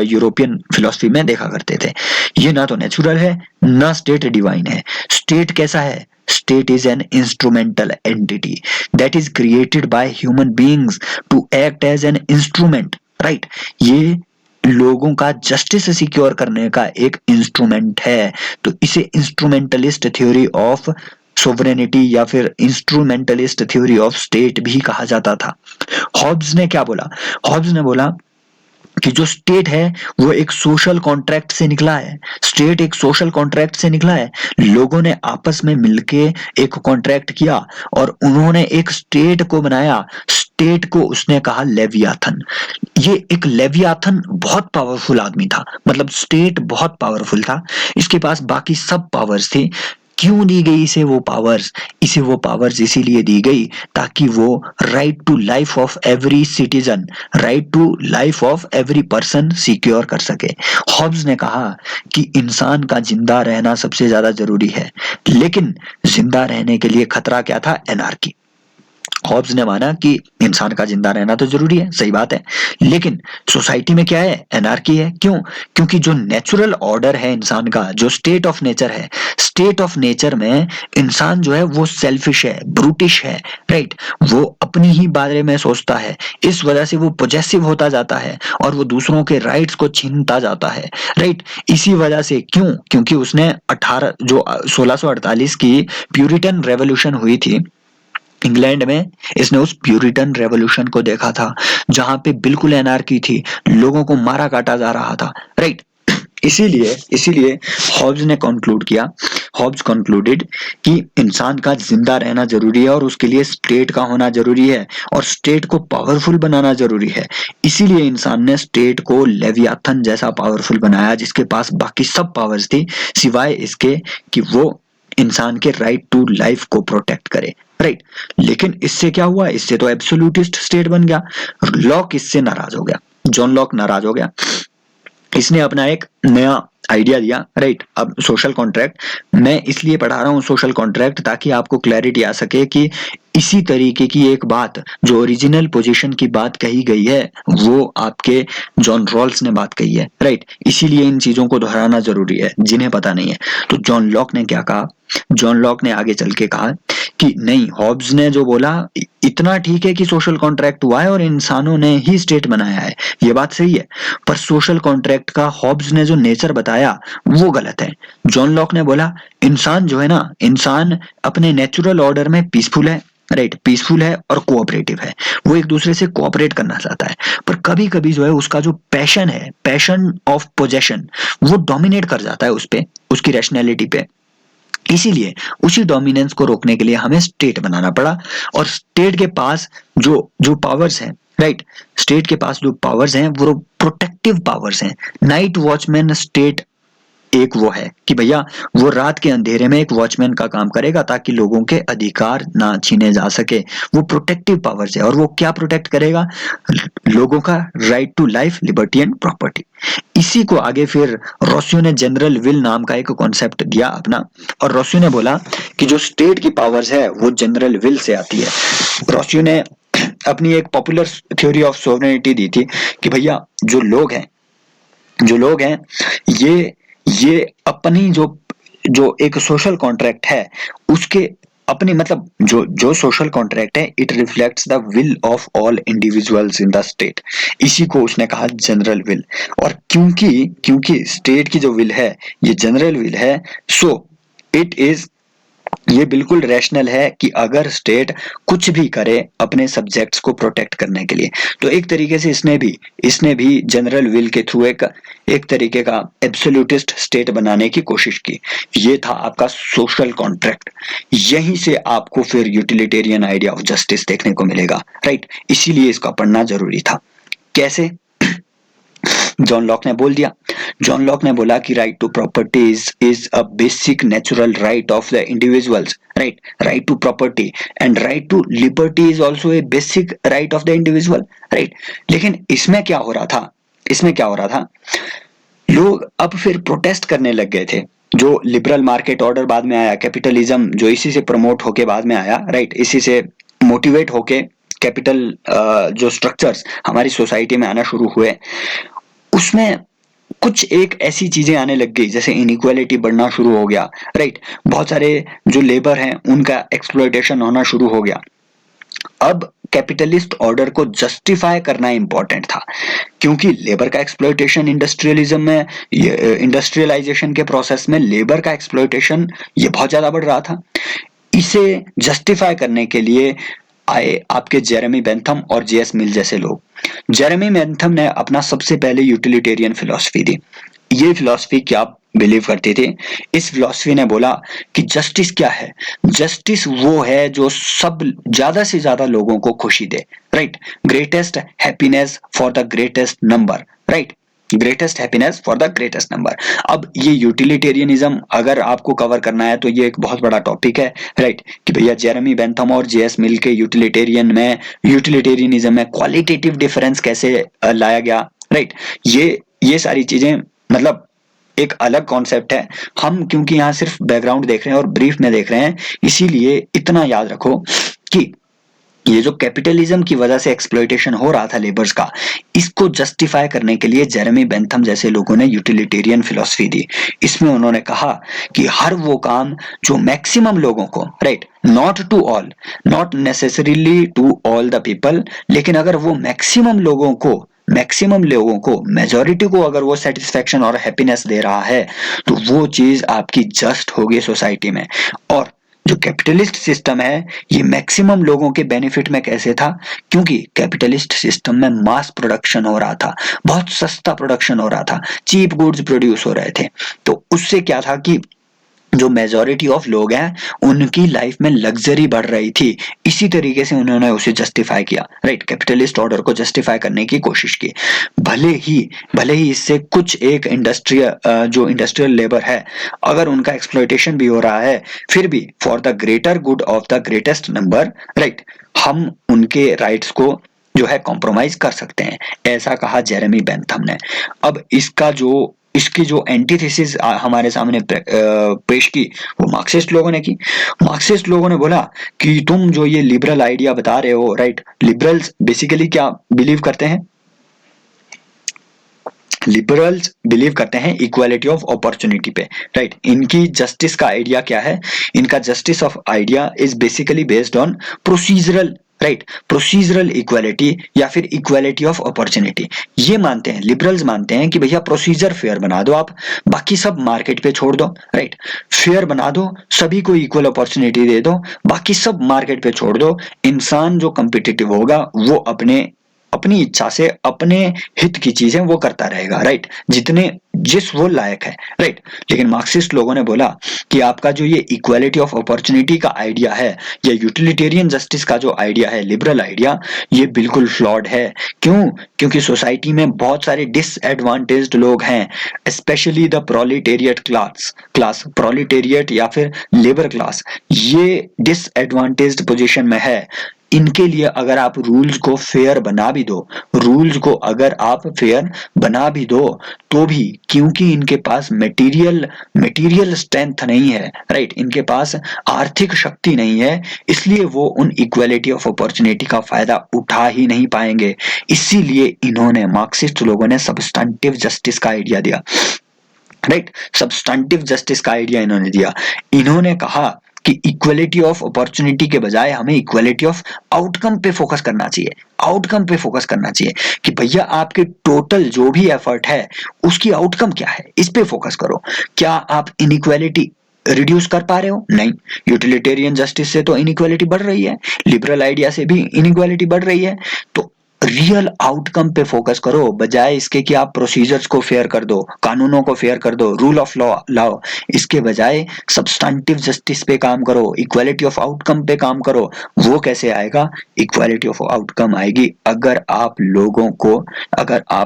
यूरोपियन फिलोसफी में देखा करते थे। ये ना तो नेचुरल है ना स्टेट डिवाइन है। स्टेट कैसा है, state is an instrumental entity that is created by human beings to act as an instrument, right। ये लोगों का जस्टिस सिक्योर करने का एक इंस्ट्रूमेंट है। तो इसे इंस्ट्रूमेंटलिस्ट थ्योरी ऑफ सोवरेनिटी या फिर इंस्ट्रूमेंटलिस्ट थ्योरी ऑफ स्टेट भी कहा जाता था। हॉब्स ने क्या बोला, हॉब्स ने बोला कि जो स्टेट है वो एक सोशल कॉन्ट्रैक्ट से निकला है। स्टेट एक सोशल कॉन्ट्रैक्ट से निकला है। लोगों ने आपस में मिलके एक कॉन्ट्रैक्ट किया और उन्होंने एक स्टेट को बनाया। स्टेट को उसने कहा लेवियाथन। ये एक लेवियाथन बहुत पावरफुल आदमी था, मतलब स्टेट बहुत पावरफुल था, इसके पास बाकी सब पावर्स थी। क्यों दी गई इसे वो पावर्स, इसे वो पावर्स इसीलिए दी गई ताकि वो right to life of every citizen, right to life of every person secure कर सके। हॉब्स ने कहा कि इंसान का जिंदा रहना सबसे ज्यादा जरूरी है, लेकिन जिंदा रहने के लिए खतरा क्या था, एनार्की। हॉब्स ने माना कि इंसान का जिंदा रहना तो जरूरी है, सही बात है, लेकिन सोसाइटी में क्या है, एनार्की है। क्यों, क्योंकि जो नेचुरल ऑर्डर है इंसान का, जो स्टेट ऑफ नेचर है, स्टेट ऑफ नेचर में इंसान जो है वो सेल्फिश है, ब्रूटिश है, राइट। वो अपनी ही बारे में सोचता है, इस वजह से वो पोजेसिव होता जाता है और वो दूसरों के राइट्स को छीनता जाता है, राइट। इसी वजह से, क्यों, क्योंकि उसने 1648 की प्यूरिटन रेवोल्यूशन हुई थी इंग्लैंड में, इसने उस प्यूरिटन रेवोल्यूशन को देखा था जहां पे बिल्कुल एनार्की थी, लोगों को मारा काटा जा रहा था, राइट। इसीलिए हॉब्स ने कंक्लूड किया, हॉब्स कंक्लूडेड कि इंसान का जिंदा रहना जरूरी है और उसके लिए स्टेट का होना जरूरी है और स्टेट को पावरफुल बनाना जरूरी है। इसीलिए इंसान ने स्टेट को लेवियाथन जैसा पावरफुल बनाया जिसके पास बाकी सब पावर्स थी सिवाय इसके कि वो इंसान के राइट टू लाइफ को प्रोटेक्ट करे, राइट। लेकिन इससे क्या हुआ, इससे तो एब्सोल्यूटिस्ट स्टेट बन गया। लॉक इससे नाराज हो गया, जॉन लॉक नाराज हो गया। इसने अपना एक नया आइडिया दिया, राइट। अब सोशल कॉन्ट्रैक्ट, मैं इसलिए पढ़ा रहा हूँ सोशल कॉन्ट्रैक्ट ताकि आपको क्लैरिटी आ सके कि इसी तरीके की एक बात, जो ओरिजिनल पोजीशन की बात कही गई है, वो आपके जॉन रॉल्स ने बात कही है, राइट। इसीलिए इन चीजों को दोहराना जरूरी है जिन्हें पता नहीं है। तो जॉन लॉक ने क्या कहा, जॉन लॉक ने आगे चल के कहा कि नहीं, हॉब्स ने जो बोला इतना ठीक है कि सोशल कॉन्ट्रैक्ट हुआ है और इंसानों ने ही स्टेट बनाया है, ये बात सही है, पर सोशल कॉन्ट्रैक्ट का हॉब्स ने जो नेचर बताया वो गलत है। जॉन लॉक ने बोला इंसान जो है ना, इंसान अपने नेचुरल ऑर्डर में पीसफुल है, राइट, पीसफुल है और कोऑपरेटिव है, वो एक दूसरे से कोऑपरेट करना चाहता है, पर कभी कभी जो है उसका जो पैशन है, पैशन ऑफ पोजेशन, वो डोमिनेट कर जाता है उस पे, उसकी रैशनैलिटी पे। इसीलिए उसी डोमिनेंस को रोकने के लिए हमें स्टेट बनाना पड़ा, और स्टेट के पास जो जो पावर्स हैं, राइट, स्टेट के पास जो पावर्स हैं वो प्रोटेक्टिव पावर्स हैं। नाइट वॉचमैन स्टेट एक वो है कि भैया वो रात के अंधेरे में एक वॉचमैन का काम करेगा ताकि लोगों के अधिकार ना छीने जा सके, वो प्रोटेक्टिव पावर्स है। और वो क्या प्रोटेक्ट करेगा? लोगों का right to life, liberty and property. इसी को आगे फिर रोसियो ने जनरल विल नाम का एक कॉन्सेप्ट दिया अपना, और रोसियो ने बोला कि जो स्टेट की पावर्स है वो जनरल विल से आती है। रोसियो ने अपनी एक पॉपुलर थ्योरी ऑफ सोवरेनिटी दी थी कि भैया जो लोग हैं ये अपनी जो जो एक सोशल कॉन्ट्रैक्ट है उसके अपनी मतलब जो जो सोशल कॉन्ट्रैक्ट है, it reflects the will of all individuals in the state. इसी को उसने कहा जनरल विल। और क्योंकि क्योंकि स्टेट की जो विल है ये जनरल विल है, सो इट इज, ये बिल्कुल रैशनल है कि अगर स्टेट कुछ भी करे अपने सब्जेक्ट्स को प्रोटेक्ट करने के लिए, तो एक तरीके से इसने भी जनरल विल के थ्रू एक तरीके का एब्सोल्यूटिस्ट स्टेट बनाने की कोशिश की। ये था आपका सोशल कॉन्ट्रैक्ट। यहीं से आपको फिर यूटिलिटेरियन आइडिया ऑफ जस्टिस देखने को मिलेगा, राइट। इसीलिए इसका पढ़ना जरूरी था। कैसे? जॉन लॉक ने बोल दिया, जॉन लॉक ने बोला कि right to property is a basic natural right of the individuals, right, right to property and right to liberty is also a basic right of the individual, right. लेकिन इसमें क्या हो रहा था, लोग अब फिर प्रोटेस्ट करने लग गए थे। जो लिबरल मार्केट ऑर्डर बाद में आया, कैपिटलिज्म जो इसी से प्रमोट होके बाद में आया, राइट, इसी से मोटिवेट होके कैपिटल जो स्ट्रक्चर्स हमारी सोसाइटी में आना शुरू हुए, उसमें कुछ एक ऐसी चीजें आने लग गई, जैसे इनइक्वालिटी बढ़ना शुरू हो गया, राइट। बहुत सारे जो लेबर हैं उनका एक्सप्लॉयटेशन होना शुरू हो गया। अब कैपिटलिस्ट ऑर्डर को जस्टिफाई करना इंपॉर्टेंट था, क्योंकि लेबर का एक्सप्लॉयटेशन इंडस्ट्रियलिज्म में, इंडस्ट्रियलाइजेशन के प्रोसेस में लेबर का एक्सप्लॉयटेशन ये बहुत ज्यादा बढ़ रहा था। इसे जस्टिफाई करने के लिए आए आपके जेरेमी बेंथम और जेएस मिल जैसे लोग। जेरेमी बेंथम ने अपना सबसे पहले यूटिलिटेरियन फिलॉसफी दी। ये फिलॉसफी क्या बिलीव करती थी? इस फिलॉसफी ने बोला कि जस्टिस क्या है? जस्टिस वो है जो सब ज्यादा से ज्यादा लोगों को खुशी दे, right. Greatest happiness for the greatest number, right, greatest happiness for the greatest number. अब ये यूटिलिटेरियनिज्म अगर आपको कवर करना है तो ये एक बहुत बड़ा टॉपिक है, राइट, कि भैया जेरेमी बेंथम और जेएस मिल के यूटिलिटेरियनिज्म में क्वालिटेटिव डिफरेंस कैसे लाया गया, राइट। ये सारी चीजें मतलब एक अलग कॉन्सेप्ट है। हम क्योंकि यहाँ सिर्फ बैकग्राउंड देख रहे हैं और ब्रीफ में देख रहे हैं, इसीलिए इतना याद रखो कि ये जो कैपिटलिज्म की वजह से एक्सप्लॉयटेशन हो रहा था लेबर्स का, इसको जस्टिफाई करने के लिए जेरेमी बेंथम जैसे लोगों ने यूटिलिटेरियन फिलॉसफी दी। इसमें उन्होंने कहा कि हर वो काम जो मैक्सिमम लोगों को, right, not to all, not necessarily to all the people, लेकिन अगर वो मैक्सिमम लोगों को मेजॉरिटी को अगर वो सेटिस्फेक्शन और हैप्पीनेस दे रहा है, तो वो चीज आपकी जस्ट होगी सोसाइटी में। और जो कैपिटलिस्ट सिस्टम है ये मैक्सिमम लोगों के बेनिफिट में कैसे था? क्योंकि कैपिटलिस्ट सिस्टम में मास प्रोडक्शन हो रहा था, बहुत सस्ता प्रोडक्शन हो रहा था, चीप गुड्स प्रोड्यूस हो रहे थे। तो उससे क्या था कि जो मेजॉरिटी ऑफ लोग हैं उनकी लाइफ में लग्जरी बढ़ रही थी। इसी तरीके से उन्होंने उसे जस्टिफाई किया, राइट, कैपिटलिस्ट ऑर्डर को जस्टिफाई करने की कोशिश की। भले ही इससे कुछ एक जो इंडस्ट्रियल लेबर है अगर उनका एक्सप्लॉयटेशन भी हो रहा है, फिर भी for the greater good of the greatest number, right, हम उनके राइट्स को जो है कॉम्प्रोमाइज कर सकते हैं, ऐसा कहा जेरेमी बेंथम ने। अब इसकी जो एंटीथेसिस हमारे सामने पेश की वो मार्क्सिस्ट लोगों ने की। मार्क्सिस्ट लोगों ने बोला कि तुम जो ये लिबरल आइडिया बता रहे हो, राइट, लिबरल्स बेसिकली क्या बिलीव करते हैं? लिबरल्स बिलीव करते हैं इक्वालिटी ऑफ अपॉर्चुनिटी पे, राइट। इनकी जस्टिस का आइडिया क्या है? इनका justice of idea is basically based on procedural, right, procedural equality या फिर इक्वालिटी ऑफ अपॉर्चुनिटी। ये मानते हैं, लिबरल्स मानते हैं कि भैया प्रोसीजर फेयर बना दो आप, बाकी सब मार्केट पे छोड़ दो, राइट। फेयर बना दो, सभी को इक्वल अपॉर्चुनिटी दे दो, बाकी सब मार्केट पे छोड़ दो। इंसान जो कम्पिटिटिव होगा वो अपनी इच्छा से अपने हित की चीजें वो करता रहेगा, राइट, जिस वो लायक है, राइट। लेकिन मार्क्सिस्ट लोगों ने बोला कि आपका जो ये इक्वालिटी ऑफ अपॉर्चुनिटी का आइडिया है या यूटिलिटेरियन जस्टिस का जो आइडिया है, लिबरल आइडिया, ये बिल्कुल फ्लॉड है। क्यों? क्योंकि सोसाइटी में बहुत सारे डिसएडवांटेज्ड लोग हैं, specially the proletariat class proletariat या फिर लेबर क्लास, ये डिसएडवांटेज्ड पोजीशन में है। इनके लिए अगर आप रूल्स को फेयर बना भी दो, रूल्स को अगर आप फेयर बना भी दो तो भी, क्योंकि इनके पास मटेरियल स्ट्रेंथ नहीं है, राइट, इनके पास आर्थिक शक्ति नहीं है, इसलिए वो उन इक्वालिटी ऑफ अपॉर्चुनिटी का फायदा उठा ही नहीं पाएंगे। इसीलिए इन्होंने, मार्क्सिस्ट लोगों ने सब्सटेंटिव जस्टिस का आइडिया दिया, राइट। सब्सटेंटिव जस्टिस का आइडिया इन्होंने दिया। इन्होंने कहा कि इक्वलिटी ऑफ अपॉर्चुनिटी के बजाय हमें इक्वलिटी ऑफ आउटकम पे फोकस करना चाहिए, आउटकम पे फोकस करना चाहिए कि भैया आपके टोटल जो भी एफर्ट है उसकी आउटकम क्या है, इस पे फोकस करो। क्या आप इनइक्वालिटी रिड्यूस कर पा रहे हो? नहीं। यूटिलिटेरियन जस्टिस से तो इनइक्वालिटी बढ़ रही है, लिबरल आइडिया से भी इनइक्वालिटी बढ़ रही है। तो रियल आउटकम पे फोकस करो, बजाय इसके कि आप प्रोसीजर्स को फेयर कर दो, कानूनों को फेयर कर दो, रूल ऑफ लॉ लाओ। इसके बजाय सब्सटेंटिव जस्टिस पे काम करो, इक्वालिटी ऑफ आउटकम पे काम करो। वो कैसे आएगा? इक्वालिटी ऑफ आउटकम आएगी अगर आप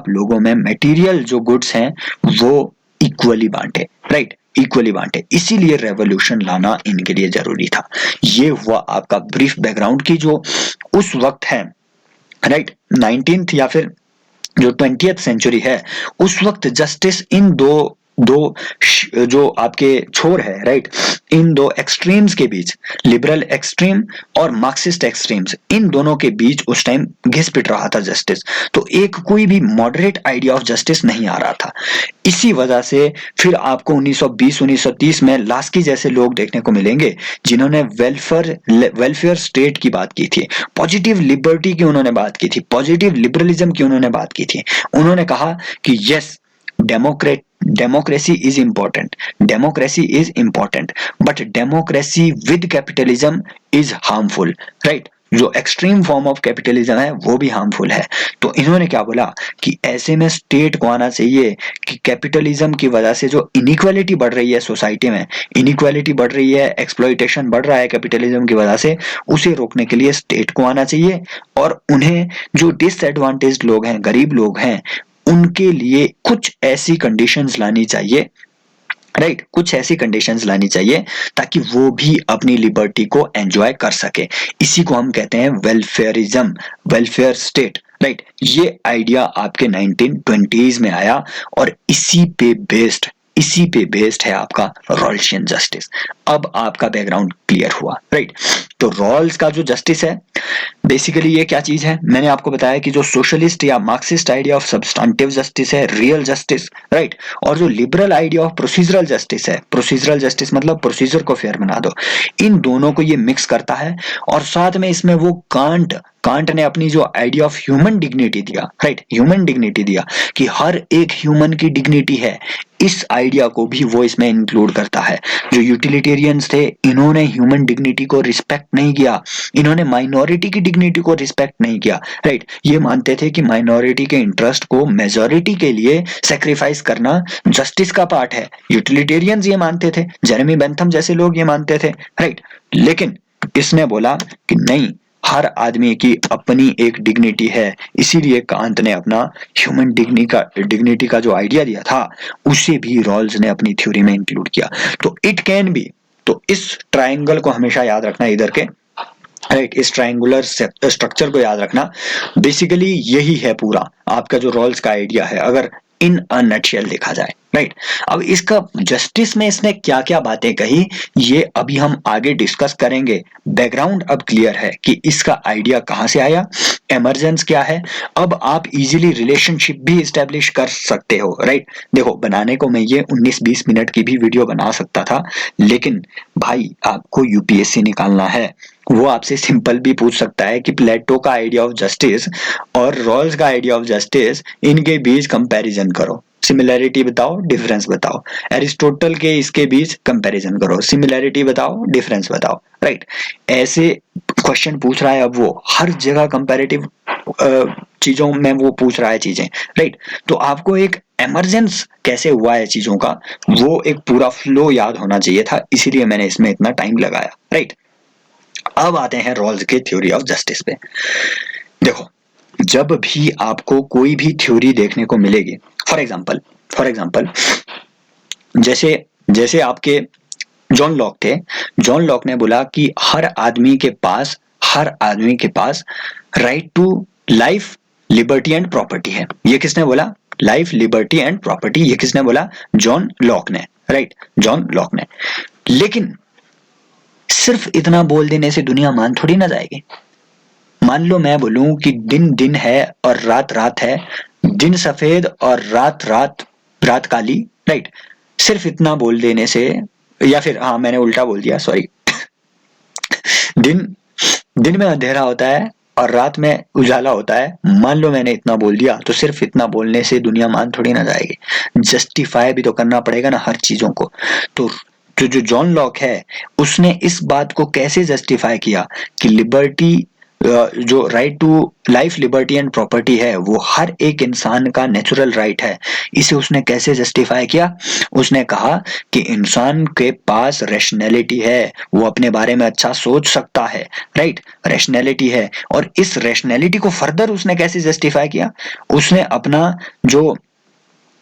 लोगों में मटेरियल जो गुड्स हैं वो इक्वली बांटे, राइट, इक्वली बांटे। इसीलिए रेवोल्यूशन लाना इनके लिए जरूरी था। ये हुआ आपका ब्रीफ बैकग्राउंड की जो उस वक्त है, राइट, 19th या फिर जो 20th सेंचुरी है, उस वक्त जस्टिस इन दो जो आपके छोर है, राइट, इन दो एक्सट्रीम्स के बीच, लिबरल एक्सट्रीम और मार्क्सिस्ट एक्सट्रीम्स, इन दोनों के बीच उस टाइम घिस पिट रहा था जस्टिस। तो एक कोई भी मॉडरेट आइडिया ऑफ जस्टिस नहीं आ रहा था। इसी वजह से फिर आपको 1920-1930 में लास्की जैसे लोग देखने को मिलेंगे जिन्होंने वेलफेयर स्टेट की बात की थी, पॉजिटिव लिबर्टी की उन्होंने बात की थी, पॉजिटिव लिबरलिज्म की उन्होंने बात की थी। उन्होंने कहा कि yes, democracy is important, but democracy with capitalism is harmful, right। जो एक्सट्रीम फॉर्म ऑफ कैपिटलिज्म है वो भी हार्मफुल है। तो इन्होंने क्या बोला कि ऐसे में स्टेट को आना चाहिए कि कैपिटलिज्म की वजह से जो इनइक्वालिटी बढ़ रही है सोसाइटी में, इनइक्वालिटी बढ़ रही है, एक्सप्लॉइटेशन बढ़ रहा है कैपिटलिज्म की वजह से, उसे रोकने के लिए स्टेट को आना चाहिए और उन्हें जो डिसएडवांटेज्ड लोग हैं, गरीब लोग हैं, उनके लिए कुछ ऐसी कंडीशंस लानी चाहिए, राइट, कुछ ऐसी कंडीशंस लानी चाहिए ताकि वो भी अपनी लिबर्टी को एंजॉय कर सके। इसी को हम कहते हैं वेलफेयरिज्म, वेलफेयर स्टेट, राइट। ये आइडिया आपके 1920s में आया और इसी पे बेस्ड है आपका रॉल्शियन जस्टिस। अब आपका बैकग्राउंड क्लियर हुआ, राइट। तो रॉल्स का जो जस्टिस है बेसिकली ये क्या चीज है? मैंने आपको बताया कि जो सोशलिस्ट या Marxist idea of substantive justice है, रियल जस्टिस, राइट, और जो liberal idea of procedural justice है, प्रोसीजरल जस्टिस मतलब प्रोसीजर को फेयर बना दो, इन दोनों को ये मिक्स करता है। और साथ में इसमें वो कांट ने अपनी जो आइडिया ऑफ ह्यूमन डिग्निटी दिया, राइट, ह्यूमन डिग्निटी दिया कि हर एक ह्यूमन की डिग्निटी है, इस आइडिया को भी वो इसमें इंक्लूड करता है। जो यूटिलिटेरियंस थे, इन्होंने ह्यूमन डिग्निटी को रिस्पेक्ट नहीं किया, इन्होंने माइनॉरिटी की डिग्निटी को रिस्पेक्ट नहीं किया, राइट। ये मानते थे कि माइनॉरिटी के इंटरेस्ट को मेजॉरिटी के लिए सैक्रिफाइस करना जस्टिस का पार्ट है। यूटिलिटेरियंस ये मानते थे, जेरेमी बेंथम जैसे लोग ये मानते थे, राइट। लेकिन इसने बोला कि नहीं, हर आदमी की अपनी एक डिग्निटी है, इसीलिए कांट ने अपना ह्यूमन डिग्निटी का जो आइडिया दिया था उसे भी रॉल्स ने अपनी थ्योरी में इंक्लूड किया। तो इट कैन बी, तो इस ट्रायंगल को हमेशा याद रखना इधर के, राइट, इस ट्रायंगुलर स्ट्रक्चर को याद रखना। बेसिकली यही है पूरा आपका जो रॉल्स का आइडिया है। अगर इन अ नटशेल देखा जाए, राइट। अब इसका जस्टिस में इसने क्या क्या बातें कही ये अभी हम आगे डिस्कस करेंगे। बैकग्राउंड अब क्लियर है कि इसका आइडिया कहाँ से आया, एमरजेंस क्या है। अब आप इजीली रिलेशनशिप भी इस्टेब्लिश कर सकते हो, राइट। देखो बनाने को मैं ये 19-20 मिनट की भी वीडियो बना सकता था, लेकिन भाई आपको यूपीएससी निकालना है, वो आपसे सिंपल भी पूछ सकता है कि प्लेटो का आइडिया ऑफ जस्टिस और रॉल्स का आइडिया ऑफ जस्टिस, इनके बीच कंपैरिजन करो, सिमिलैरिटी बताओ, डिफरेंस बताओ। एरिस्टोटल के इसके बीच कंपैरिजन करो, सिमिलैरिटी बताओ, डिफरेंस बताओ, राइट। ऐसे क्वेश्चन पूछ रहा है, अब वो हर जगह कंपैरेटिव चीजों में वो पूछ रहा है चीजें, राइट। तो आपको एक एमरजेंस कैसे हुआ है चीजों का, वो एक पूरा फ्लो याद होना चाहिए था, इसीलिए मैंने इसमें इतना टाइम लगाया, राइट। अब आते हैं रॉल्स के थ्योरी ऑफ जस्टिस पे। देखो जब भी आपको कोई भी थ्योरी देखने को मिलेगी, फॉर एग्जांपल जैसे जैसे आपके जॉन लॉक थे, जॉन लॉक ने बोला कि हर आदमी के पास right to life, liberty and property है। ये किसने बोला? लाइफ, लिबर्टी एंड प्रॉपर्टी, ये किसने बोला? जॉन लॉक ने, राइट, जॉन लॉक ने। लेकिन सिर्फ इतना बोल देने से दुनिया मान थोड़ी ना जाएगी। मान लो मैं बोलूं कि दिन दिन है और रात रात है, दिन सफेद और रात रात, रात काली, राइट। सिर्फ इतना बोल देने से, या फिर हाँ मैंने उल्टा बोल दिया, सॉरी। दिन दिन में अंधेरा होता है और रात में उजाला होता है। मान लो मैंने इतना बोल दिया, तो सिर्फ इतना बोलने से दुनिया मान थोड़ी ना जाएगी, जस्टिफाई भी तो करना पड़ेगा ना हर चीजों को। तो जो जॉन लॉक है उसने इस बात को कैसे जस्टिफाई किया कि लिबर्टी, जो right to life, liberty and property है, वो हर एक इंसान का नेचुरल राइट है। इसे उसने कैसे जस्टिफाई किया? उसने कहा कि इंसान के पास रैशनैलिटी है, वो अपने बारे में अच्छा सोच सकता है, राइट, रैशनैलिटी है। और इस रैशनैलिटी को फर्दर उसने कैसे जस्टिफाई किया? उसने अपना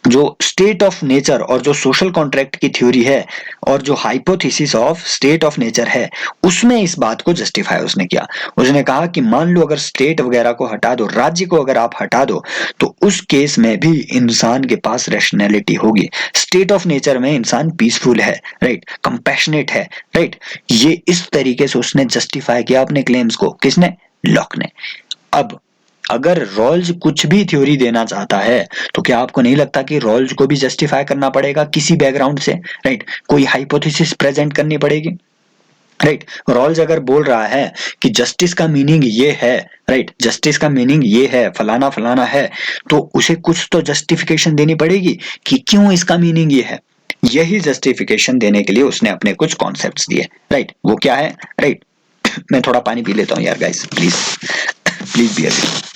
जो स्टेट ऑफ नेचर और जो सोशल कॉन्ट्रैक्ट की थ्योरी है और जो hypothesis of state of nature है, उसमें इस बात को जस्टिफाई उसने किया। उसने कहा कि मान लो अगर स्टेट वगैरह को हटा दो, राज्य को अगर आप हटा दो, तो उस केस में भी इंसान के पास रैशनैलिटी होगी। स्टेट ऑफ नेचर में इंसान पीसफुल है, राइट, कंपैशनेट है, राइट। ये इस तरीके से उसने जस्टिफाई किया अपने क्लेम्स को। किसने? लॉक ने। अब अगर रॉल्स कुछ भी थ्योरी देना चाहता है, तो क्या आपको नहीं लगता कि रॉल्स को भी जस्टिफाई करना पड़ेगा किसी बैकग्राउंड से, राइट, कोई हाइपोथेसिस प्रेजेंट करनी पड़ेगी, राइट। रॉल्स अगर बोल रहा है कि जस्टिस का मीनिंग ये है, राइट, जस्टिस का मीनिंग ये है, फलाना फलाना है, तो उसे कुछ तो जस्टिफिकेशन देनी पड़ेगी कि क्यों इसका मीनिंग ये है। यही जस्टिफिकेशन देने के लिए उसने अपने कुछ कॉन्सेप्ट्स दिए, राइट। वो क्या है, राइट। मैं थोड़ा पानी पी लेता हूँ यार guys, please please be available.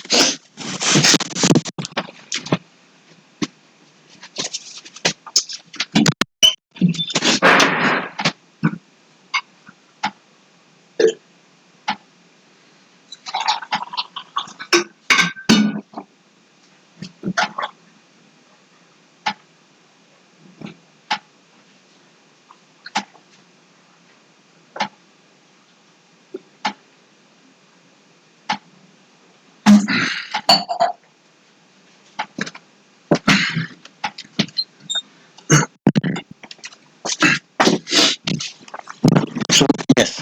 Yes,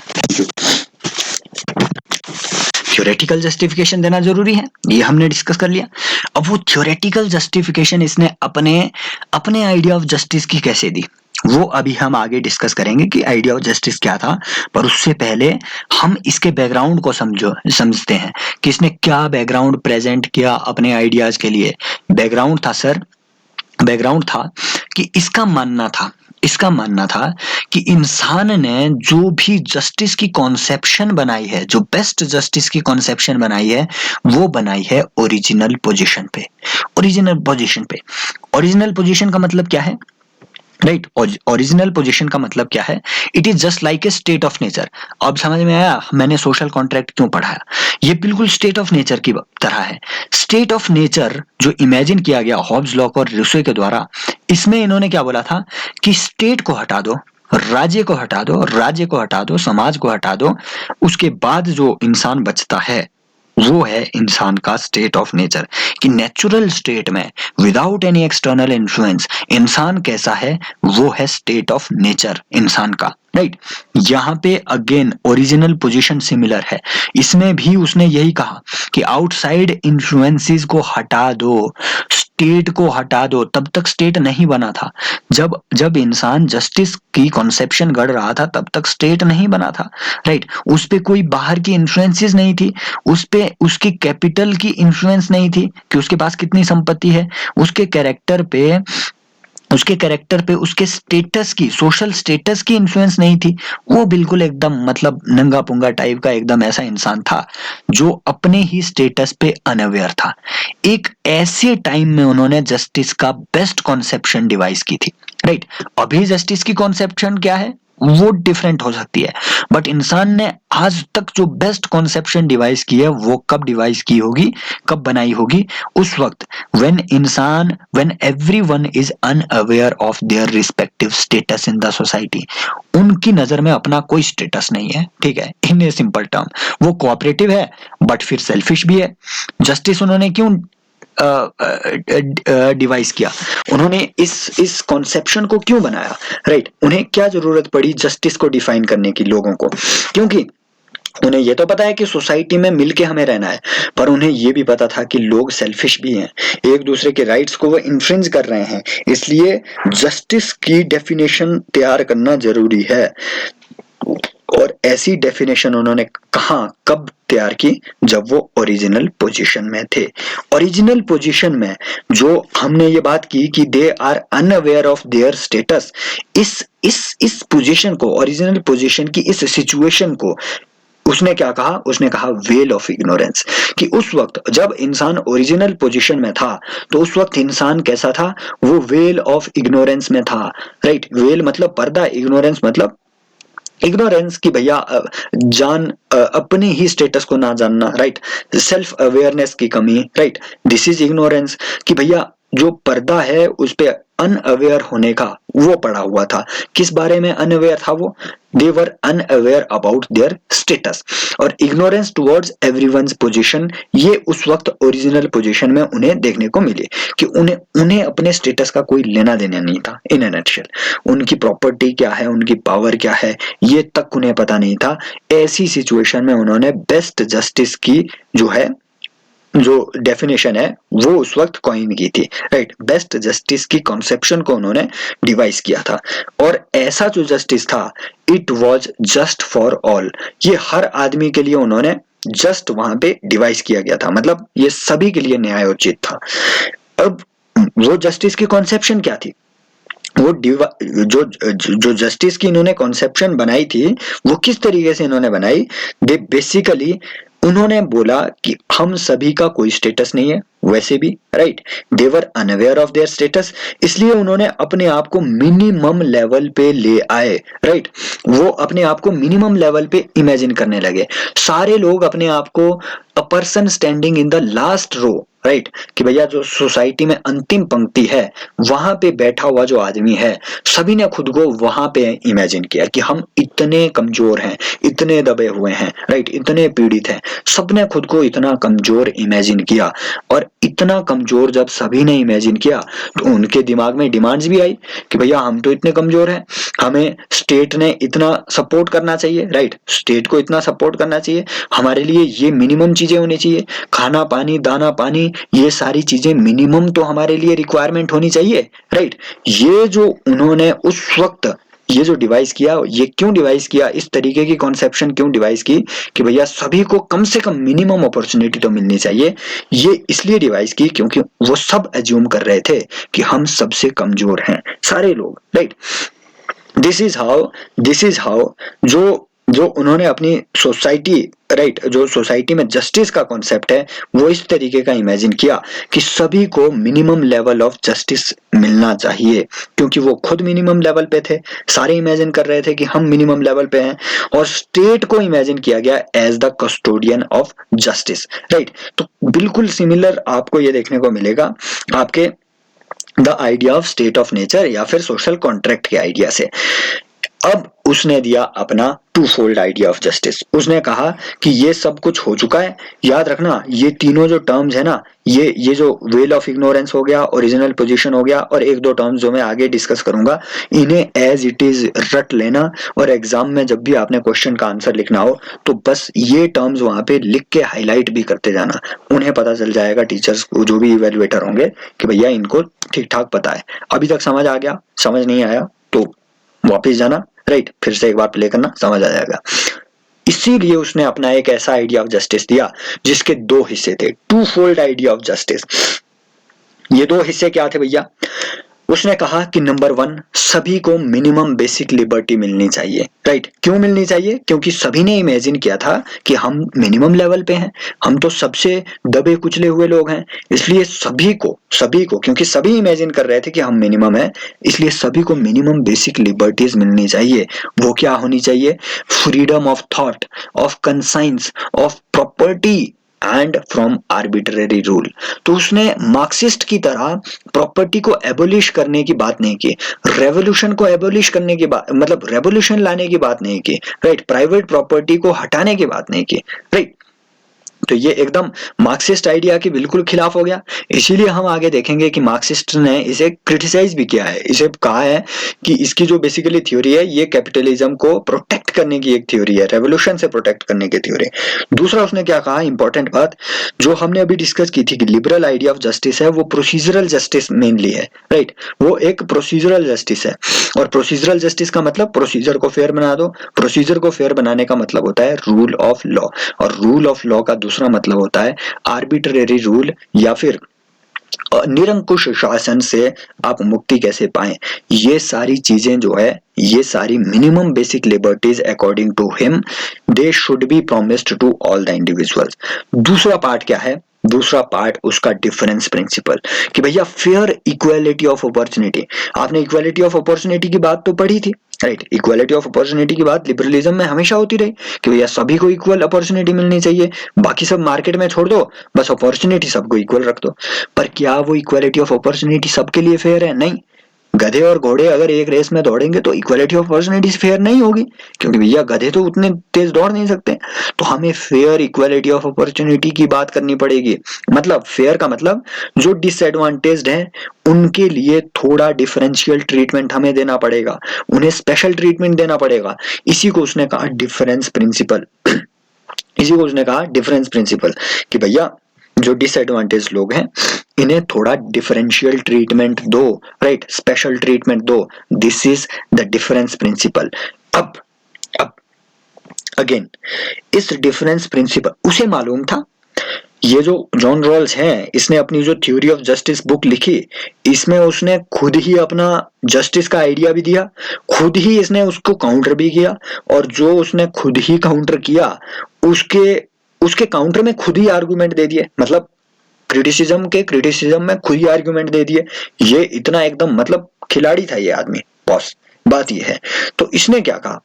theoretical justification देना जरूरी है, ये हमने डिस्कस कर लिया। अब वो थ्योरेटिकल जस्टिफिकेशन इसने अपने अपने आइडिया ऑफ जस्टिस की कैसे दी, वो अभी हम आगे डिस्कस करेंगे कि आइडिया ऑफ जस्टिस क्या था। पर उससे पहले हम इसके बैकग्राउंड को समझते हैं कि इसने क्या बैकग्राउंड प्रेजेंट किया अपने आइडियाज के लिए। बैकग्राउंड था सर, बैकग्राउंड था कि इसका मानना था कि इंसान ने जो भी जस्टिस की कॉन्सेप्शन बनाई है, जो बेस्ट जस्टिस की कॉन्सेप्शन बनाई है, वो बनाई है ओरिजिनल पोजीशन पे। ओरिजिनल पोजीशन का मतलब क्या है, राइट। ओरिजिनल पोजीशन का मतलब क्या है? It is just like a state of nature. अब समझ में आया मैंने सोशल कॉन्ट्रैक्ट क्यों पढ़ाया? ये बिल्कुल स्टेट ऑफ नेचर की तरह है। स्टेट ऑफ नेचर जो इमेजिन किया गया हॉब्स, लॉक और रूसो के द्वारा, इसमें इन्होंने क्या बोला था कि स्टेट को हटा दो, राज्य को हटा दो, समाज को हटा दो, उसके बाद जो इंसान बचता है वो है इंसान का स्टेट ऑफ नेचर, कि नेचुरल स्टेट में विदाउट एनी एक्सटर्नल इन्फ्लुएंस इंसान कैसा है, वो है स्टेट ऑफ नेचर इंसान का, राइट। यहाँ पे अगेन ओरिजिनल पोजीशन सिमिलर है, इसमें भी उसने यही कहा कि आउटसाइड इन्फ्लुएंसेस को हटा दो, स्टेट को हटा दो, तब तक स्टेट नहीं बना था। जब जब इंसान जस्टिस की कॉन्सेप्शन गढ़ रहा था तब तक स्टेट नहीं बना था, राइट। उस पे कोई बाहर की इन्फ्लुएंसेस नहीं थी, उस पे उसकी कैपिटल की इन्फ्लुएंस नहीं थी कि उसके पास कितनी संपत्ति है, उसके कैरेक्टर पे उसके स्टेटस की, सोशल स्टेटस की इन्फ्लुएंस नहीं थी। वो बिल्कुल एकदम मतलब नंगा पुंगा टाइप का एकदम ऐसा इंसान था जो अपने ही स्टेटस पे अनअवेयर था। एक ऐसे टाइम में उन्होंने जस्टिस का बेस्ट कॉन्सेप्शन डिवाइस की थी, राइट। अभी जस्टिस की कॉन्सेप्शन क्या है वो डिफरेंट हो सकती है, बट इंसान ने आज तक जो बेस्ट कॉन्सेप्शन डिवाइस की है वो कब डिवाइस की होगी, कब बनाई होगी, उस वक्त when everyone is unaware of their respective status in the society. उनकी नजर में अपना कोई स्टेटस नहीं है, ठीक है, इन ए सिंपल टर्म वो कोऑपरेटिव है बट फिर सेल्फिश भी है। जस्टिस उन्होंने क्यों डिवाइस किया, उन्होंने इस कॉन्सेप्शन को क्यों बनाया, राइट। उन्हें क्या जरूरत पड़ी जस्टिस को डिफाइन करने की लोगों को, क्योंकि उन्हें ये तो पता है कि सोसाइटी में मिलके हमें रहना है, पर उन्हें ये भी पता था कि लोग सेल्फिश भी हैं, एक दूसरे के राइट्स को वो इन्फ्रिंज कर रहे हैं, इसलिए जस्टिस की डेफिनेशन तैयार करना जरूरी है। और ऐसी डेफिनेशन उन्होंने कहाँ कब तैयार की, जब वो ओरिजिनल पोजीशन में थे। ओरिजिनल पोजीशन में जो हमने ये बात की कि they are unaware of their status, इस पोजीशन को, ओरिजिनल पोजीशन की इस सिचुएशन को उसने क्या कहा, उसने कहा वेल ऑफ इग्नोरेंस, कि उस वक्त जब इंसान ओरिजिनल पोजीशन में था तो उस वक्त इंसान कैसा था, वो वेल ऑफ इग्नोरेंस में था, राइट। वेल मतलब पर्दा, इग्नोरेंस मतलब इग्नोरेंस की भैया अपने ही स्टेटस को ना जानना, राइट। सेल्फ अवेयरनेस की कमी, राइट। दिस इज इग्नोरेंस, कि भैया जो पर्दा है उस पे अनअवेयर होने का वो पड़ा हुआ था। किस बारे में अनअवेयर था वो, they were unaware about their status. और इग्नोरेंस टुवर्ड्स एवरीवन्स पोजीशन, ये उस वक्त ओरिजिनल पोजीशन में उन्हें देखने को मिले कि उन्हें अपने स्टेटस का कोई लेना देना नहीं था। इन ए नटशेल उनकी प्रॉपर्टी क्या है, उनकी पावर क्या है, ये तक उन्हें पता नहीं था। ऐसी सिचुएशन में उन्होंने बेस्ट जस्टिस की जो डेफिनेशन है वो उस वक्त कॉइन की थी, राइट। बेस्ट जस्टिस की कॉन्सेप्शन को उन्होंने डिवाइस किया था, और ऐसा जो जस्टिस था it was just for all, ये हर आदमी के लिए उन्होंने जस्ट वहां पे डिवाइस किया गया था, मतलब ये सभी के लिए न्यायोचित था। अब वो जस्टिस की कॉन्सेप्शन क्या थी, वो जो जस्टिस की इन्होंने कॉन्सेप्शन बनाई थी वो किस तरीके से इन्होंने बनाई, दे बेसिकली उन्होंने बोला कि हम सभी का कोई स्टेटस नहीं है वैसे भी, right. They were unaware of their status, इसलिए उन्होंने अपने आप को मिनिमम लेवल पे ले आए, राइट। वो अपने आप को मिनिमम लेवल पे इमेजिन करने लगे। सारे लोग अपने आप को a person standing in the last row, right, कि भैया जो सोसाइटी में अंतिम पंक्ति है वहां पे बैठा हुआ जो आदमी है, सभी ने खुद को वहां पे इमेजिन किया कि हम इतने कमजोर हैं, इतने दबे हुए हैं, राइट, इतने पीड़ित हैं। सबने खुद को इतना कमजोर इमेजिन किया, और इतना कमजोर जब सभी ने इमेजिन किया तो उनके दिमाग में डिमांड्स भी आई कि भैया हम तो इतने कमजोर हैं, हमें स्टेट ने इतना सपोर्ट करना चाहिए, राइट, स्टेट को इतना सपोर्ट करना चाहिए, हमारे लिए ये मिनिमम चीजें होनी चाहिए, खाना पानी दाना पानी ये सारी चीजें मिनिमम तो हमारे लिए रिक्वायरमेंट होनी चाहिए, राइट। ये जो उन्होंने उस वक्त ये जो डिवाइस किया, ये क्यों डिवाइस किया, इस तरीके की कॉन्सेप्शन क्यों डिवाइस की कि भैया सभी को कम से कम मिनिमम अपॉर्चुनिटी तो मिलनी चाहिए, ये इसलिए डिवाइस की क्योंकि वो सब एज्यूम कर रहे थे कि हम सबसे कमजोर हैं सारे लोग, राइट। दिस इज हाउ जो उन्होंने अपनी सोसाइटी, राइट, जो सोसाइटी में जस्टिस का कॉन्सेप्ट है वो इस तरीके का इमेजिन किया कि सभी को मिनिमम लेवल ऑफ जस्टिस मिलना चाहिए, क्योंकि वो खुद मिनिमम लेवल पे थे, सारे इमेजिन कर रहे थे कि हम मिनिमम लेवल पे हैं, और स्टेट को इमेजिन किया गया as the custodian of justice, right. तो बिल्कुल सिमिलर आपको ये देखने को मिलेगा आपके the idea of state of nature या फिर सोशल कॉन्ट्रैक्ट के आइडिया से। अब उसने दिया अपना टू फोल्ड आइडिया ऑफ जस्टिस। उसने कहा कि ये सब कुछ हो चुका है, याद रखना ये तीनों जो टर्म्स है ना, ये जो वेल ऑफ इग्नोरेंस हो गया, ओरिजिनल पोजीशन हो गया, और एक दो टर्म्स जो मैं आगे डिस्कस करूंगा, इन्हें एज इट इज रट लेना, और एग्जाम में जब भी आपने क्वेश्चन का आंसर लिखना हो तो बस ये टर्म्स वहां पे लिख के हाईलाइट भी करते जाना। उन्हें पता चल जाएगा, टीचर्स को जो भी इवेल्युएटर होंगे, कि भैया इनको ठीक ठाक पता है। अभी तक समझ आ गया? समझ नहीं आया तो वापिस जाना, राइट, फिर से एक बार प्ले करना, समझ आ जाएगा। इसीलिए उसने अपना एक ऐसा आइडिया ऑफ जस्टिस दिया जिसके दो हिस्से थे, टू फोल्ड आइडिया ऑफ जस्टिस। ये दो हिस्से क्या थे भैया? उसने कहा कि नंबर 1, सभी को मिनिमम बेसिक लिबर्टी मिलनी चाहिए, राइट। क्यों मिलनी चाहिए? क्योंकि सभी ने इमेजिन किया था कि हम मिनिमम लेवल पे हैं, हम तो सबसे दबे कुचले हुए लोग हैं, इसलिए सभी को क्योंकि सभी इमेजिन कर रहे थे कि हम मिनिमम है, इसलिए सभी को मिनिमम बेसिक लिबर्टीज मिलनी चाहिए। वो क्या होनी चाहिए? Freedom of thought, of conscience, of property and from arbitrary rule. तो उसने मार्क्सिस्ट की तरह प्रॉपर्टी को एबोलिश करने की बात नहीं की, रेवोल्यूशन को एबोलिश करने की बात, मतलब रेवोल्यूशन लाने की बात नहीं की, राइट, प्राइवेट प्रॉपर्टी को हटाने की बात नहीं की, राइट। तो ये एकदम मार्क्सिस्ट आइडिया के बिल्कुल खिलाफ हो गया। इसीलिए हम आगे देखेंगे कि मार्क्सिस्ट ने इसे क्रिटिसाइज भी किया है, इसे कहा है कि इसकी जो बेसिकली थ्योरी है ये कैपिटलिज्म को प्रोटेक्ट करने की एक थ्योरी है, रेवोल्यूशन से प्रोटेक्ट करने की थ्योरी। दूसरा उसने क्या कहा, इंपॉर्टेंट बात जो हमने अभी डिस्कस की थी कि लिबरल आइडिया ऑफ जस्टिस है वो प्रोसीजरल जस्टिस मेनली है, राइट, वो एक प्रोसीजरल जस्टिस है। और प्रोसीजरल जस्टिस का मतलब प्रोसीजर को फेयर बना दो, प्रोसीजर को फेयर बनाने का मतलब होता है रूल ऑफ लॉ, और रूल ऑफ लॉ का दूसरा मतलब होता है आर्बिट्रेरी रूल, या फिर निरंकुश शासन से आप मुक्ति कैसे पाएं। ये सारी चीजें जो है, ये सारी minimum basic liberties according to him they should be promised to all the individuals. दूसरा पार्ट क्या है? दूसरा पार्ट उसका डिफरेंस प्रिंसिपल, कि भैया फेयर इक्वालिटी ऑफ अपॉर्चुनिटी। आपने इक्वालिटी ऑफ अपॉर्चुनिटी की बात तो पढ़ी थी, राइट। इक्वालिटी ऑफ अपॉर्चुनिटी की बात लिबरलिज्म में हमेशा होती रही कि भैया सभी को इक्वल अपॉर्चुनिटी मिलनी चाहिए, बाकी सब मार्केट में छोड़ दो, बस अपॉर्चुनिटी सबको इक्वल रख दो। पर क्या वो इक्वालिटी ऑफ अपॉर्चुनिटी सबके लिए फेयर है? नहीं। गधे और घोड़े अगर एक रेस में दौड़ेंगे तो इक्वालिटी ऑफ अपॉर्चुनिटीज फेयर नहीं होगी, क्योंकि भैया गधे तो उतने तेज दौड़ नहीं सकते। तो हमें फेयर इक्वालिटी ऑफ अपॉर्चुनिटी की बात करनी पड़ेगी। मतलब फेयर का मतलब जो डिसएडवांटेज्ड हैं उनके लिए थोड़ा डिफरेंशियल ट्रीटमेंट हमें देना पड़ेगा, उन्हें स्पेशल ट्रीटमेंट देना पड़ेगा। इसी को उसने कहा डिफरेंस प्रिंसिपल। इसी को उसने कहा डिफरेंस प्रिंसिपल, कि भैया जो डिसएडवांटेज लोग हैं इन्हें थोड़ा डिफरेंशियल ट्रीटमेंट दो, राइट, स्पेशल ट्रीटमेंट दो। This is the difference principle. अब अगेन इस डिफरेंस प्रिंसिपल उसे मालूम था। ये जो जॉन रॉल्स है, इसने अपनी जो थ्योरी ऑफ जस्टिस बुक लिखी, इसमें उसने खुद ही अपना जस्टिस का आइडिया भी दिया, खुद ही इसने उसको काउंटर भी किया, और जो उसने खुद ही काउंटर किया उसके उसके काउंटर में खुद ही आर्गुमेंट दे दिए, मतलब क्रिटिसिज्म में खुद ही आर्गुमेंट दे दिए। ये इतना एकदम मतलब खिलाड़ी था ये आदमी, बॉस। बात ये है, तो इसने क्या कहा,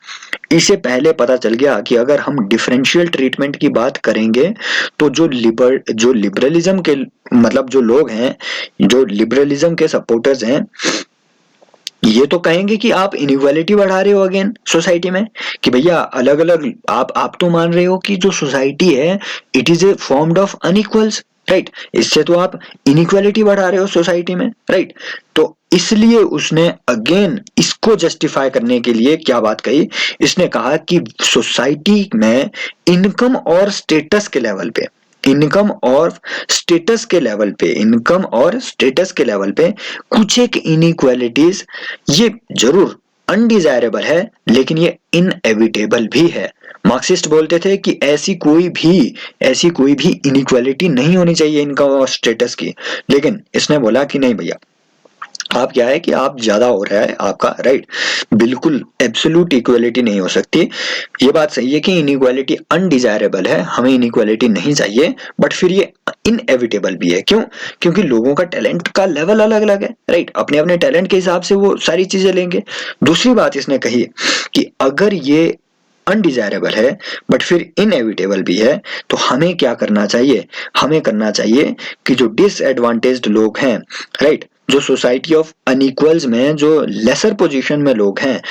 इसे पहले पता चल गया कि अगर हम डिफरेंशियल ट्रीटमेंट की बात करेंगे तो जो लिबरलिज्म के मतलब जो लोग हैं, जो लिबरलिज्म के सपोर्टर्स हैं, ये तो कहेंगे कि आप इनइक्वालिटी बढ़ा रहे हो अगेन सोसाइटी में, कि भैया अलग अलग आप तो मान रहे हो कि जो सोसाइटी है it is a formed of unequals, right, इससे तो आप इनइक्वालिटी बढ़ा रहे हो सोसाइटी में, राइट। तो इसलिए उसने अगेन इसको जस्टिफाई करने के लिए क्या बात कही, इसने कहा कि सोसाइटी में इनकम और स्टेटस के लेवल पे, इनकम और स्टेटस के लेवल पे कुछ एक इनइक्वालिटीज ये जरूर अनडिजायरेबल है, लेकिन ये इनएविटेबल भी है। मार्क्सिस्ट बोलते थे कि ऐसी कोई भी इनइक्वालिटी नहीं होनी चाहिए इनकम और स्टेटस की, लेकिन इसने बोला कि नहीं भैया, आप क्या है कि आप ज्यादा हो रहा है आपका, राइट, बिल्कुल एब्सोल्यूट इक्वालिटी नहीं हो सकती। ये बात सही है कि इनइक्वालिटी अनडिजायरेबल है, हमें इनइक्वालिटी नहीं चाहिए, बट फिर ये इनएविटेबल भी है। क्यों? क्योंकि लोगों का टैलेंट का लेवल अलग अलग है, राइट, अपने अपने टैलेंट के हिसाब से वो सारी चीजें लेंगे। दूसरी बात इसने कही कि अगर ये अनडिजायरेबल है बट फिर इनएविटेबल भी है, तो हमें क्या करना चाहिए, हमें करना चाहिए कि जो डिसएडवांटेज्ड लोग हैं, राइट, जो सोसाइटी ऑफ अनइक्वल्स में जो लेसर पोजीशन में लोग हैं,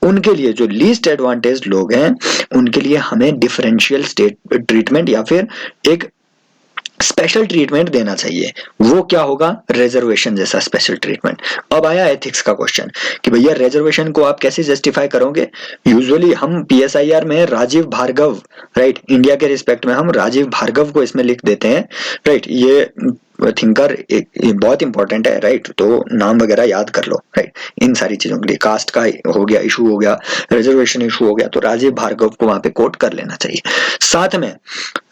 उनके लिए, जो लीस्ट एडवांटेज लोग हैं, उनके लिए हमें डिफरेंशियल ट्रीटमेंट या फिर एक स्पेशल ट्रीटमेंट देना चाहिए। वो क्या होगा? रिजर्वेशन जैसा स्पेशल ट्रीटमेंट। अब आया एथिक्स का क्वेश्चन कि भैया रिजर्वेशन को आप कैसे जस्टिफाई करोगे? यूजुअली हम पीएसआईआर में राजीव भार्गव, राइट, इंडिया के रिस्पेक्ट में हम राजीव भार्गव को इसमें लिख देते हैं, राइट। ये थिंकर बहुत इंपॉर्टेंट है, राइट, तो नाम वगैरह याद कर लो, राइट। इन सारी चीजों के लिए कास्ट का हो गया, इशू हो गया, रिजर्वेशन इशू हो गया, तो राजीव भार्गव को वहां पे कोट कर लेना चाहिए। साथ में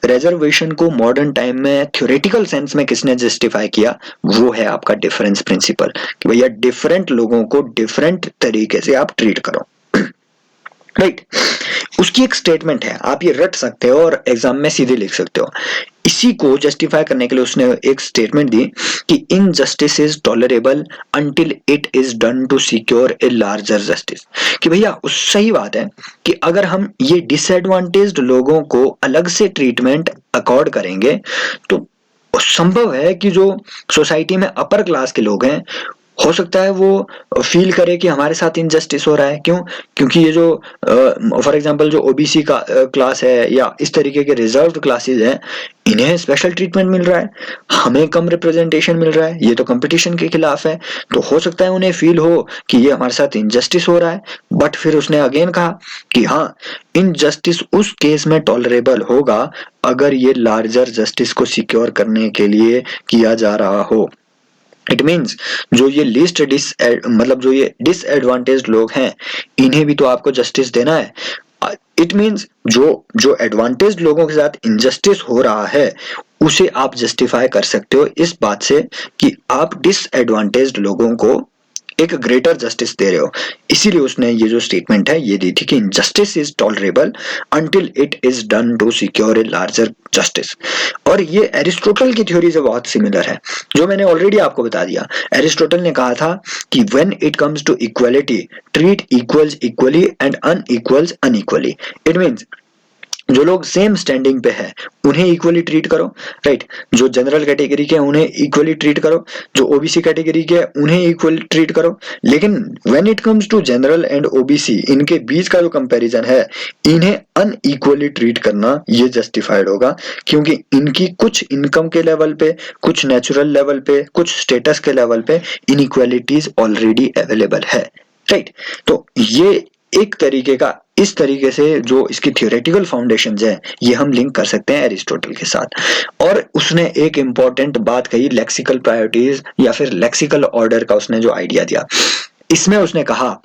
रिजर्वेशन को मॉडर्न टाइम में थ्योरेटिकल सेंस में किसने जस्टिफाई किया? वो है आपका डिफरेंस प्रिंसिपल, कि भैया डिफरेंट लोगों को डिफरेंट तरीके से आप ट्रीट करो, राइट। उसकी एक स्टेटमेंट है, आप ये रट सकते हो और एग्जाम में सीधे लिख सकते हो। इसी को जस्टिफाई करने के लिए उसने एक स्टेटमेंट दी कि injustice is tolerable until it is done to secure a larger justice. कि भैया सही बात है कि अगर हम ये डिसएडवांटेज्ड लोगों को अलग से ट्रीटमेंट अकॉर्ड करेंगे तो संभव है कि जो सोसाइटी में अपर क्लास के लोग हैं, हो सकता है वो फील करे कि हमारे साथ इनजस्टिस हो रहा है। क्यों? क्योंकि ये जो फॉर एग्जांपल जो ओबीसी का क्लास है या इस तरीके के रिजर्व्ड क्लासेस हैं, इन्हें स्पेशल ट्रीटमेंट मिल रहा है, हमें कम रिप्रेजेंटेशन मिल रहा है, ये तो कंपटीशन के खिलाफ है। तो हो सकता है उन्हें फील हो कि ये हमारे साथ इनजस्टिस हो रहा है। बट फिर उसने अगेन कहा कि हाँ, इनजस्टिस उस केस में टॉलरेबल होगा अगर ये लार्जर जस्टिस को सिक्योर करने के लिए किया जा रहा हो। इट मीन्स जो ये लिस्ट मतलब जो ये डिसएडवांटेज लोग हैं, इन्हें भी तो आपको जस्टिस देना है। इट मीन्स जो जो एडवांटेज लोगों के साथ इनजस्टिस हो रहा है उसे आप जस्टिफाई कर सकते हो इस बात से कि आप डिसएडवांटेज्ड लोगों को एक ग्रेटर जस्टिस दे रहे हो। इसीलिए उसने ये जो स्टेटमेंट है ये दी थी कि justice is tolerable until it is done to secure a larger justice. और ये एरिस्टोटल की थ्योरी से बहुत सिमिलर है, जो मैंने ऑलरेडी आपको बता दिया। एरिस्टोटल ने कहा था कि when it comes to equality treat equals equally and unequals unequally. It means जो लोग सेम स्टैंडिंग पे है उन्हें इक्वली ट्रीट करो, राइट। जो जनरल कैटेगरी के उन्हें इक्वली ट्रीट करो, जो ओबीसी कैटेगरी के उन्हें इक्वली ट्रीट करो। लेकिन when it comes to general and OBC, इनके बीच का जो कंपैरिजन है, इन्हें अनइक्वली ट्रीट करना ये जस्टिफाइड होगा, क्योंकि इनकी कुछ इनकम के लेवल पे, कुछ नेचुरल लेवल पे, कुछ स्टेटस के लेवल पे इनइक्वालिटीज ऑलरेडी अवेलेबल है, राइट। तो ये एक तरीके का, इस तरीके से जो इसकी थ्योरेटिकल फाउंडेशंस है ये हम लिंक कर सकते हैं एरिस्टोटल के साथ। और उसने एक इंपॉर्टेंट बात कही, लेक्सिकल प्रायोरिटीज या फिर लेक्सिकल ऑर्डर का उसने जो आइडिया दिया, इसमें उसने कहा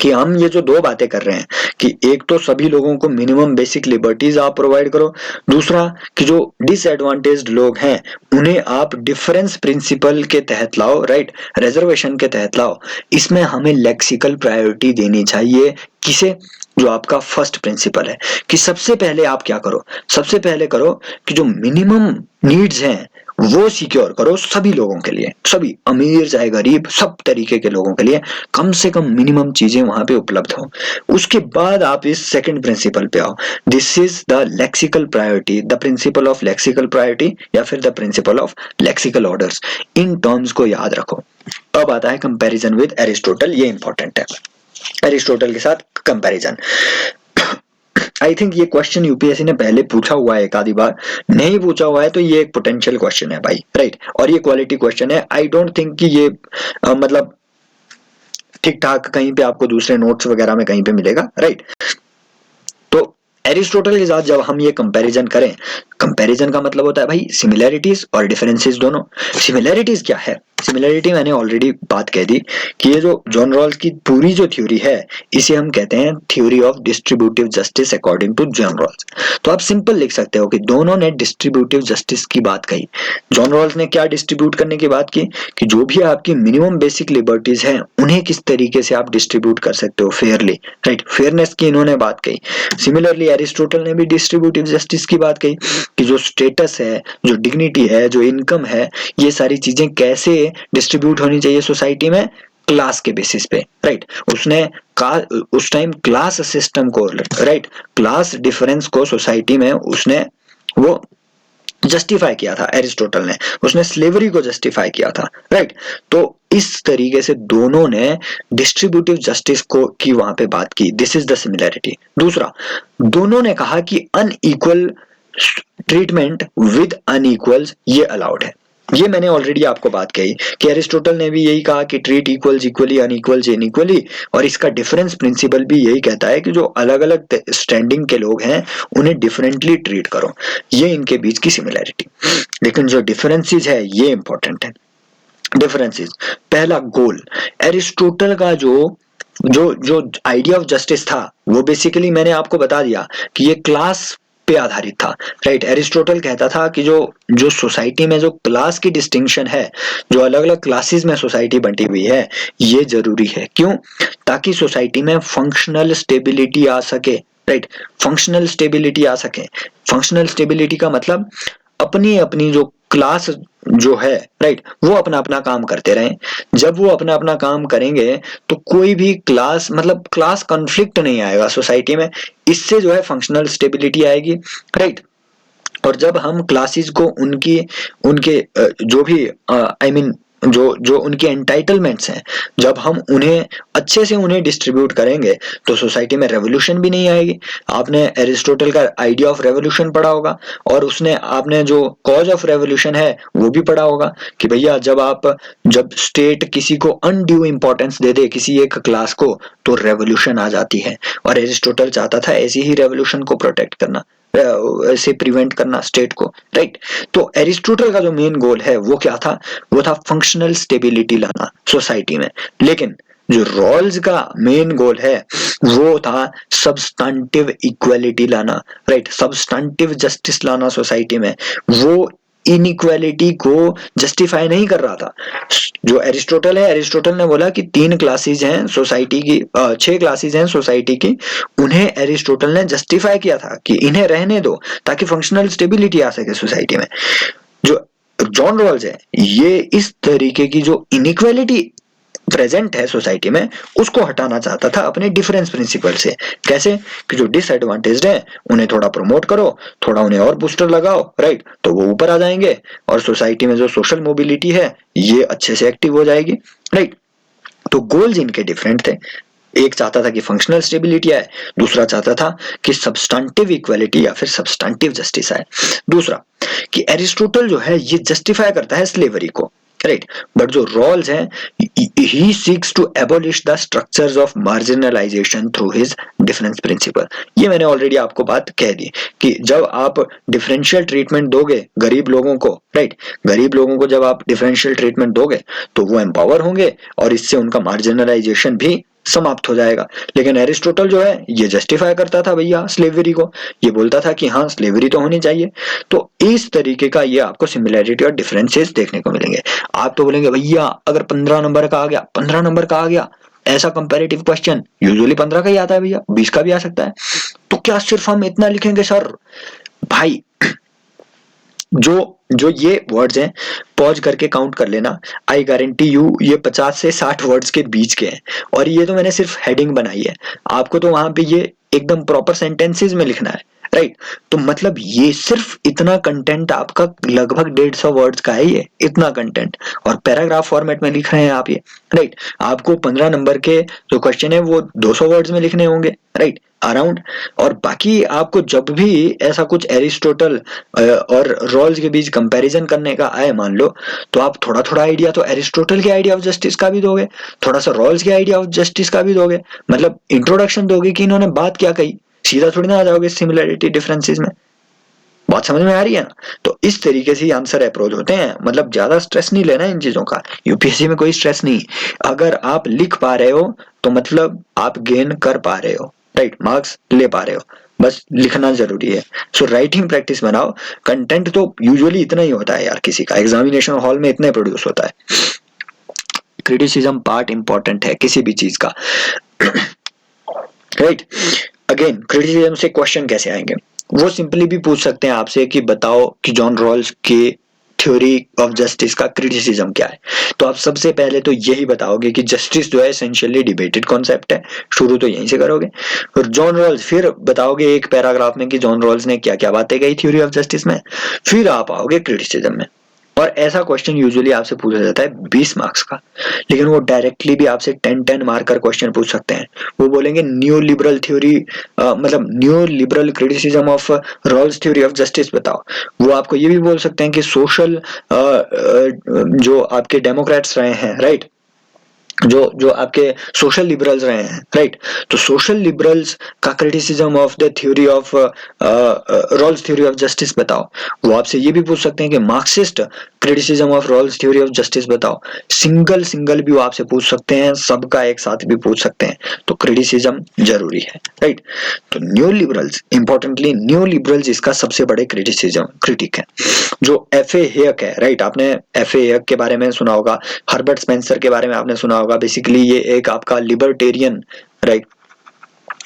कि हम ये जो दो बातें कर रहे हैं कि एक तो सभी लोगों को मिनिमम बेसिक लिबर्टीज आप प्रोवाइड करो, दूसरा कि जो डिसएडवांटेज्ड लोग हैं उन्हें आप डिफरेंस प्रिंसिपल के तहत लाओ, राइट, रिजर्वेशन के तहत लाओ। इसमें हमें लेक्सिकल प्रायोरिटी देनी चाहिए। किसे? जो आपका फर्स्ट प्रिंसिपल है कि सबसे पहले आप क्या करो, सबसे पहले करो कि जो मिनिमम नीड्स हैं वो सिक्योर करो सभी लोगों के लिए, सभी अमीर चाहे गरीब, सब तरीके के लोगों के लिए कम से कम मिनिमम चीजें वहां पे उपलब्ध हो। उसके बाद आप इस सेकंड प्रिंसिपल पे आओ। This is the lexical priority, the principle of lexical priority या फिर the principle of lexical orders. In terms को याद रखो। अब आता है कंपैरिजन विद एरिस्टोटल, ये इंपॉर्टेंट है, एरिस्टोटल के साथ कंपैरिजन। आई थिंक ये क्वेश्चन यूपीएससी ने पहले पूछा हुआ है, एक आधी बार नहीं पूछा हुआ है, तो ये एक पोटेंशियल क्वेश्चन है भाई, राइट। और ये क्वालिटी क्वेश्चन है। आई डोंट थिंक कि ये मतलब ठीक ठाक कहीं पे आपको दूसरे नोट्स वगैरह में कहीं पे मिलेगा, राइट। तो एरिस्टोटल के साथ जब हम ये कंपैरिजन करें, कंपैरिजन का मतलब होता है भाई सिमिलैरिटीज और डिफरेंसेस दोनों। सिमिलैरिटीज क्या है? सिमिलैरिटी मैंने ऑलरेडी बात कह दी कि ये जो जॉन रॉल्स की पूरी जो थ्योरी है इसे हम कहते हैं theory of distributive justice according to John Rawls. तो आप सिंपल लिख सकते हो कि दोनों ने डिस्ट्रीब्यूटिव जस्टिस की बात कही। जॉन रॉल्स ने क्या डिस्ट्रीब्यूट करने की बात की कि जो भी आपकी मिनिमम बेसिक लिबर्टीज हैं उन्हें किस तरीके से आप डिस्ट्रीब्यूट कर सकते हो फेयरली, राइट, फेयरनेस की इन्होंने बात कही। सिमिलरली एरिस्टोटल ने भी डिस्ट्रीब्यूटिव जस्टिस की बात कही कि जो स्टेटस है, जो डिग्निटी है, जो इनकम है, ये सारी चीजें कैसे डिस्ट्रीब्यूट होनी चाहिए सोसाइटी में क्लास के बेसिस पे, राइट। उसने उस टाइम क्लास सिस्टम को, राइट, क्लास डिफरेंस को सोसाइटी में उसने वो जस्टिफाई किया था एरिस्टोटल ने, उसने स्लेवरी को जस्टिफाई किया था, राइट। तो इस तरीके से दोनों ने डिस्ट्रीब्यूटिव जस्टिस को की वहां पे बात की, दिस इज द सिमिलैरिटी। दूसरा, दोनों ने कहा कि अनइक्वल ट्रीटमेंट विद अनइक्वल्स ये अलाउड है। ये मैंने ऑलरेडी आपको बात कही कि एरिस्टोटल ने भी यही कहा कि ट्रीट इक्वल्स इक्वली, अनइक्वल्स इनइक्वली, और इसका डिफरेंस प्रिंसिपल भी यही कहता है कि जो अलग अलग स्टैंडिंग के लोग हैं उन्हें डिफरेंटली ट्रीट करो, ये इनके बीच की सिमिलैरिटी। लेकिन जो डिफरेंसेस है ये इंपॉर्टेंट है। डिफरेंसेस, पहला गोल, एरिस्टोटल का जो जो जो आइडिया ऑफ जस्टिस था वो बेसिकली मैंने आपको बता दिया कि ये क्लास पे आधारित था, राइट। एरिस्टोटल कहता था कि जो जो सोसाइटी में जो क्लास की डिस्टिंक्शन है, जो अलग अलग क्लासेस में सोसाइटी बंटी हुई है, ये जरूरी है। क्यों? ताकि सोसाइटी में फंक्शनल स्टेबिलिटी आ सके, राइट। फंक्शनल स्टेबिलिटी आ सके। फंक्शनल स्टेबिलिटी का मतलब अपनी अपनी जो क्लास जो है, राइट, वो अपना अपना काम करते रहें। जब वो अपना अपना काम करेंगे तो कोई भी क्लास मतलब क्लास कॉन्फ्लिक्ट नहीं आएगा सोसाइटी में, इससे जो है फंक्शनल स्टेबिलिटी आएगी, राइट। और जब हम क्लासेस को उनकी उनके जो भी आई मीन जो जो उनके एंटाइटलमेंट्स हैं, जब हम उन्हें अच्छे से उन्हें डिस्ट्रीब्यूट करेंगे तो सोसाइटी में रेवोल्यूशन भी नहीं आएगी। आपने एरिस्टोटल का आइडिया ऑफ रेवोल्यूशन पढ़ा होगा, और उसने आपने जो कॉज ऑफ रेवोल्यूशन है वो भी पढ़ा होगा कि भैया जब स्टेट किसी को अनड्यू इंपॉर्टेंस दे दे किसी एक क्लास को तो रेवोल्यूशन आ जाती है। और एरिस्टोटल चाहता था ऐसी ही रेवोल्यूशन को प्रोटेक्ट करना, से प्रिवेंट करना स्टेट को, राइट। तो एरिस्टोटल का जो मेन गोल है वो क्या था? वो था फंक्शनल स्टेबिलिटी लाना सोसाइटी में। लेकिन जो रॉल्स का मेन गोल है वो था सबस्टेंटिव इक्वालिटी लाना, राइट, सबस्टेंटिव जस्टिस लाना सोसाइटी में। वो इनइक्वालिटी को जस्टिफाई नहीं कर रहा था। जो एरिस्टोटल है, एरिस्टोटल ने बोला कि 3 क्लासेस हैं सोसाइटी की, 6 क्लासेस हैं सोसाइटी की, उन्हें एरिस्टोटल ने जस्टिफाई किया था कि इन्हें रहने दो ताकि फंक्शनल स्टेबिलिटी आ सके सोसाइटी में। जो जॉन रॉल्स है ये इस तरीके की जो इनइक्वालिटी प्रेजेंट है सोसाइटी में उसको हटाना चाहता था अपने डिफरेंस प्रिंसिपल से। कैसे? कि जो डिसएडवांटेज्ड है उन्हें थोड़ा प्रमोट करो, थोड़ा उन्हें और बूस्टर लगाओ, राइट, तो वो ऊपर आ जाएंगे और सोसाइटी में जो सोशल मोबिलिटी है ये अच्छे से एक्टिव हो जाएगी, राइट। तो गोल्स इनके डिफरेंट थे। एक चाहता था कि फंक्शनल स्टेबिलिटी आए, दूसरा चाहता था कि सबस्टेंटिव इक्वालिटी या फिर सबस्टेंटिव जस्टिस आए। दूसरा कि एरिस्टोटल जो है ये जस्टिफाई करता है स्लेवरी को, राइट, बट जो रॉल्स हैं he seeks to abolish the structures of marginalisation through his difference principle. ये मैंने ऑलरेडी आपको बात कह दी कि जब आप डिफरेंशियल ट्रीटमेंट दोगे गरीब लोगों को, राइट, गरीब लोगों को जब आप डिफरेंशियल ट्रीटमेंट दोगे तो वो एम्पावर होंगे और इससे उनका मार्जिनलाइजेशन भी समाप्त हो जाएगा। लेकिन एरिस्टोटल जो है ये जस्टिफाई करता था भैया स्लेवरी को, ये बोलता था कि हाँ स्लेवरी तो होनी चाहिए। तो इस तरीके का ये आपको सिमिलैरिटी और डिफरेंसेस देखने को मिलेंगे। आप तो बोलेंगे भैया अगर 15 नंबर का आ गया, 15 नंबर का आ गया ऐसा कंपैरेटिव क्वेश्चन, यूजुअली 15 का ही आता है भैया, 20 का भी आ सकता है, तो क्या सिर्फ हम इतना लिखेंगे सर? भाई जो जो ये वर्ड्स हैं पॉज करके काउंट कर लेना, आई गारंटी यू ये 50 से 60 वर्ड्स के बीच के हैं, और ये तो मैंने सिर्फ हेडिंग बनाई है, आपको तो वहां पे ये एकदम प्रॉपर सेंटेंसेस में लिखना है, राइट। तो मतलब ये सिर्फ इतना कंटेंट आपका लगभग 150 वर्ड्स का है, ये इतना कंटेंट, और पैराग्राफ फॉर्मेट में लिख रहे हैं आप ये, राइट। आपको 15 नंबर के जो क्वेश्चन है वो 200 वर्ड्स में लिखने होंगे, राइट, अराउंड। और बाकी आपको जब भी ऐसा कुछ एरिस्टोटल और रॉल्स के बीच कंपैरिजन करने का आए मान लो, तो आप थोड़ा थोड़ा आइडिया तो एरिस्टोटल के आइडिया ऑफ जस्टिस का भी दोगे, थोड़ा सा रॉल्स के आइडिया ऑफ जस्टिस का भी दोगे, मतलब इंट्रोडक्शन दोगे कि इन्होंने बात क्या कही, सीधा थोड़ी ना आ जाओगे सिमिलैरिटी डिफरेंसेस में। बात समझ में आ रही है ना? तो इस तरीके से आंसर अप्रोच होते हैं, मतलब ज्यादा स्ट्रेस नहीं लेना इन चीजों का, यूपीएससी में कोई स्ट्रेस नहीं। अगर आप लिख पा रहे हो तो मतलब आप गेन कर पा रहे हो, राइट, मार्क्स ले पा रहे हो, बस लिखना जरूरी है। सो राइटिंग प्रैक्टिस बनाओ। कंटेंट तो यूजुअली इतना ही होता है यार, किसी का एग्जामिनेशन हॉल में इतना ही प्रोड्यूस होता है। क्रिटिसिज्म पार्ट इंपॉर्टेंट है किसी भी चीज का, राइट। अगेन क्रिटिसिज्म से क्वेश्चन कैसे आएंगे? वो सिंपली भी पूछ सकते हैं आपसे कि बताओ कि जॉन रॉल्स के थ्योरी ऑफ जस्टिस का क्रिटिसिज्म क्या है। तो आप सबसे पहले तो यही बताओगे कि जस्टिस जो है एसेंशियली डिबेटेड कॉन्सेप्ट है, शुरू तो यहीं से करोगे। और जॉन रॉल्स फिर बताओगे एक पैराग्राफ में कि जॉन रॉल्स ने क्या क्या बातें कही थ्योरी ऑफ जस्टिस में, फिर आप आओगे क्रिटिसिज्म में। और ऐसा क्वेश्चन यूजुअली आपसे पूछा जाता है 20 मार्क्स का, लेकिन वो डायरेक्टली भी आपसे 10 मार्कर क्वेश्चन पूछ सकते हैं। वो बोलेंगे न्यू लिबरल थ्योरी, मतलब new liberal criticism of Rawls theory of justice बताओ। वो आपको ये भी बोल सकते हैं कि सोशल जो आपके डेमोक्रेट्स रहे हैं, राइट, जो जो आपके सोशल लिबरल्स रहे हैं, राइट, तो सोशल लिबरल्स का criticism of the theory of Rawls theory of justice बताओ। वो आपसे ये भी पूछ सकते हैं कि Marxist criticism of Rawls theory of justice बताओ। सिंगल सिंगल भी वो आपसे पूछ सकते हैं, सबका एक साथ भी पूछ सकते हैं, तो क्रिटिसिज्म जरूरी है, राइट। तो new liberals, importantly new liberals इसका सबसे बड़े क्रिटिक है। जो एफ.ए. हेयक है, राइट, आपने एफ.ए. हेयक के बारे में सुना होगा, हर्बर्ट स्पेंसर के बारे में आपने सुना होगा। बेसिकली ये एक आपका लिबर्टेरियन, राइट,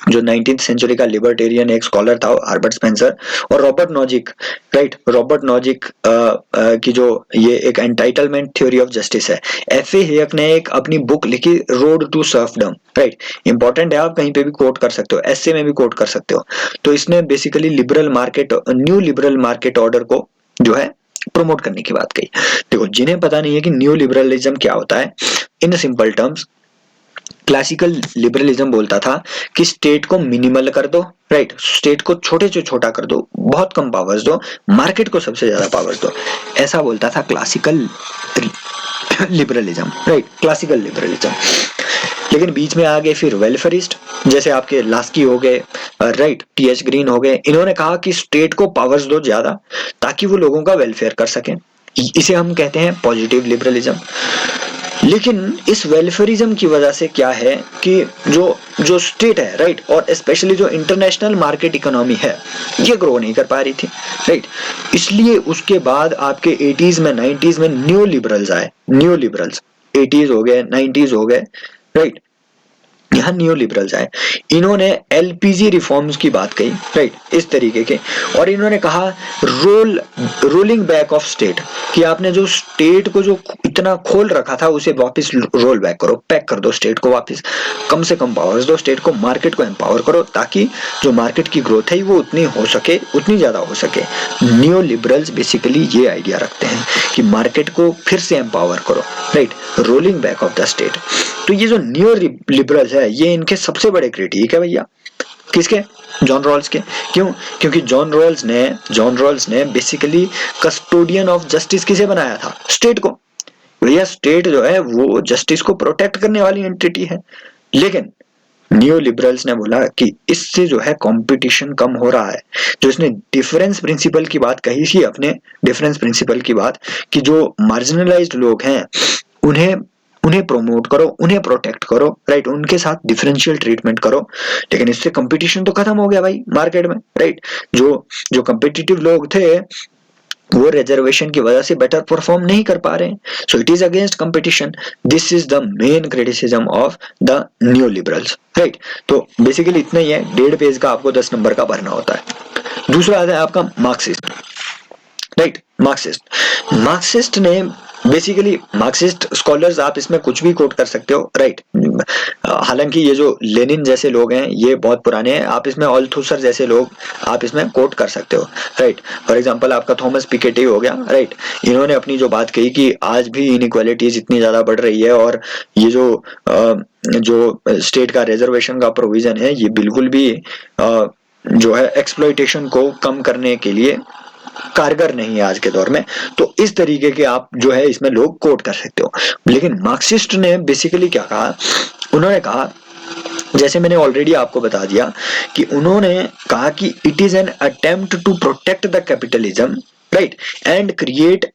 जो 19th सेंचुरी का लिबर्टेरियन एक स्कॉलर था हर्बर्ट स्पेंसर। और Robert Nozick, right, Robert Nozick की जो ये एक एंटाइटलमेंट थ्योरी ऑफ जस्टिस है। एफ.ए. हेयक ने एक अपनी बुक लिखी road to serfdom, right, important है, आप कहीं पे भी कोट कर सकते हो, एस्से में भी कोट कर सकते हो। तो इसने basically liberal market, new liberal market order को जो है प्रमोट करने की बात कही। देखो, जिन्हें पता नहीं है कि न्यू लिबरलिज्म क्या होता है, in simple terms classical liberalism बोलता था कि स्टेट को मिनिमल कर दो, राइट, स्टेट को छोटे से छोटा कर दो, बहुत कम पावर्स दो, मार्केट को सबसे ज्यादा पावर्स दो। ऐसा बोलता था classical liberalism, right, classical liberalism. लेकिन बीच में आ गए फिर वेलफेयरिस्ट, जैसे आपके लास्की हो गए, राइट, टी.एच. ग्रीन हो गए। इन्होंने कहा कि स्टेट को पावर्स दो ज्यादा ताकि वो लोगों का वेलफेयर कर सके। इसे हम कहते हैं पॉजिटिव लिबरलिज्म। लेकिन इस वेलफेयरिज्म की वजह से क्या है कि जो जो स्टेट है, राइट, और स्पेशली जो इंटरनेशनल मार्केट इकोनॉमी है, ये ग्रो नहीं कर पा रही थी, राइट। इसलिए उसके बाद आपके 80s में 90s में न्यू लिबरल्स आए, न्यू लिबरल्स 80s हो गए, 90s हो गए, राइट, यहाँ न्यू लिबरल्स आए। इन्होंने एलपीजी रिफॉर्म्स की बात कही, राइट, इस तरीके के। और इन्होंने कहा रोलिंग बैक ऑफ स्टेट, कि आपने जो स्टेट को जो इतना खोल रखा था उसे वापस रोल बैक करो, पैक कर दो स्टेट को वापस, कम से कम पावर्स दो स्टेट को, मार्केट को एम्पावर करो ताकि जो मार्केट की ग्रोथ है वो उतनी हो सके, उतनी ज्यादा हो सके। न्यू लिबरल्स बेसिकली ये आइडिया रखते हैं कि मार्केट को फिर से एम्पावर करो, right, rolling back of the state. तो ये जो न्यू लिबरल्स है, ये इनके सबसे बड़े क्रिटिक है भैया, किसके? जॉन रॉल्स के। क्यों? क्योंकि जॉन रॉल्स ने बेसिकली कस्टोडियन ऑफ जस्टिस किसे बनाया था? स्टेट को। भैया स्टेट जो है वो जस्टिस को प्रोटेक्ट करने वाली एंटिटी है। लेकिन न्यू लिबरल्स ने बोला कि इससे जो है कंपटीशन कम हो रहा है। जो इसने डिफरेंस प्रिंसिपल की बात कही थी, अपने डिफरेंस प्रिंसिपल की बात, कि जो मार्जिनलाइज्ड लोग हैं उन्हें प्रमोट करो, उन्हें प्रोटेक्ट करो, राइट, उनके साथ डिफरेंशियल ट्रीटमेंट करो। लेकिन इससे कंपटीशन तो खत्म हो गया भाई मार्केट में, राइट। जो जो कंपिटिटिव लोग थे वो रिजर्वेशन की वजह से बेटर परफॉर्म नहीं कर पा रहे हैं। So it is against competition. This is the main criticism of the new liberals, right. तो बेसिकली इतना ही है, 1.5 पेज का आपको 10 नंबर का भरना होता है। दूसरा आता है आपका मार्क्सिस्ट, राइट। मार्क्सिस्ट ने बेसिकली, मार्क्सिस्ट स्कॉलर्स आप इसमें कुछ भी कोट कर सकते हो, राइट। हालांकि ये जो लेनिन जैसे लोग हैं ये बहुत पुराने हैं, आप इसमें ऑल्थुसर जैसे लोग आप इसमें कोट कर सकते हो, राइट। फॉर एग्जांपल आपका थॉमस पिकेटी हो गया, राइट। इन्होंने अपनी जो बात कही कि आज भी इनइक्वालिटीज इतनी ज्यादा बढ़ रही है और ये जो स्टेट का रिजर्वेशन का प्रोविजन है ये बिल्कुल भी जो है एक्सप्लॉइटेशन को कम करने के लिए कारगर नहीं है आज के दौर में। तो इस तरीके के आप जो है इसमें लोग कोट कर सकते हो। लेकिन मार्क्सिस्ट ने बेसिकली क्या कहा, उन्होंने कहा, जैसे मैंने ऑलरेडी आपको बता दिया कि उन्होंने कहा कि it is an attempt to protect the capitalism, right, and create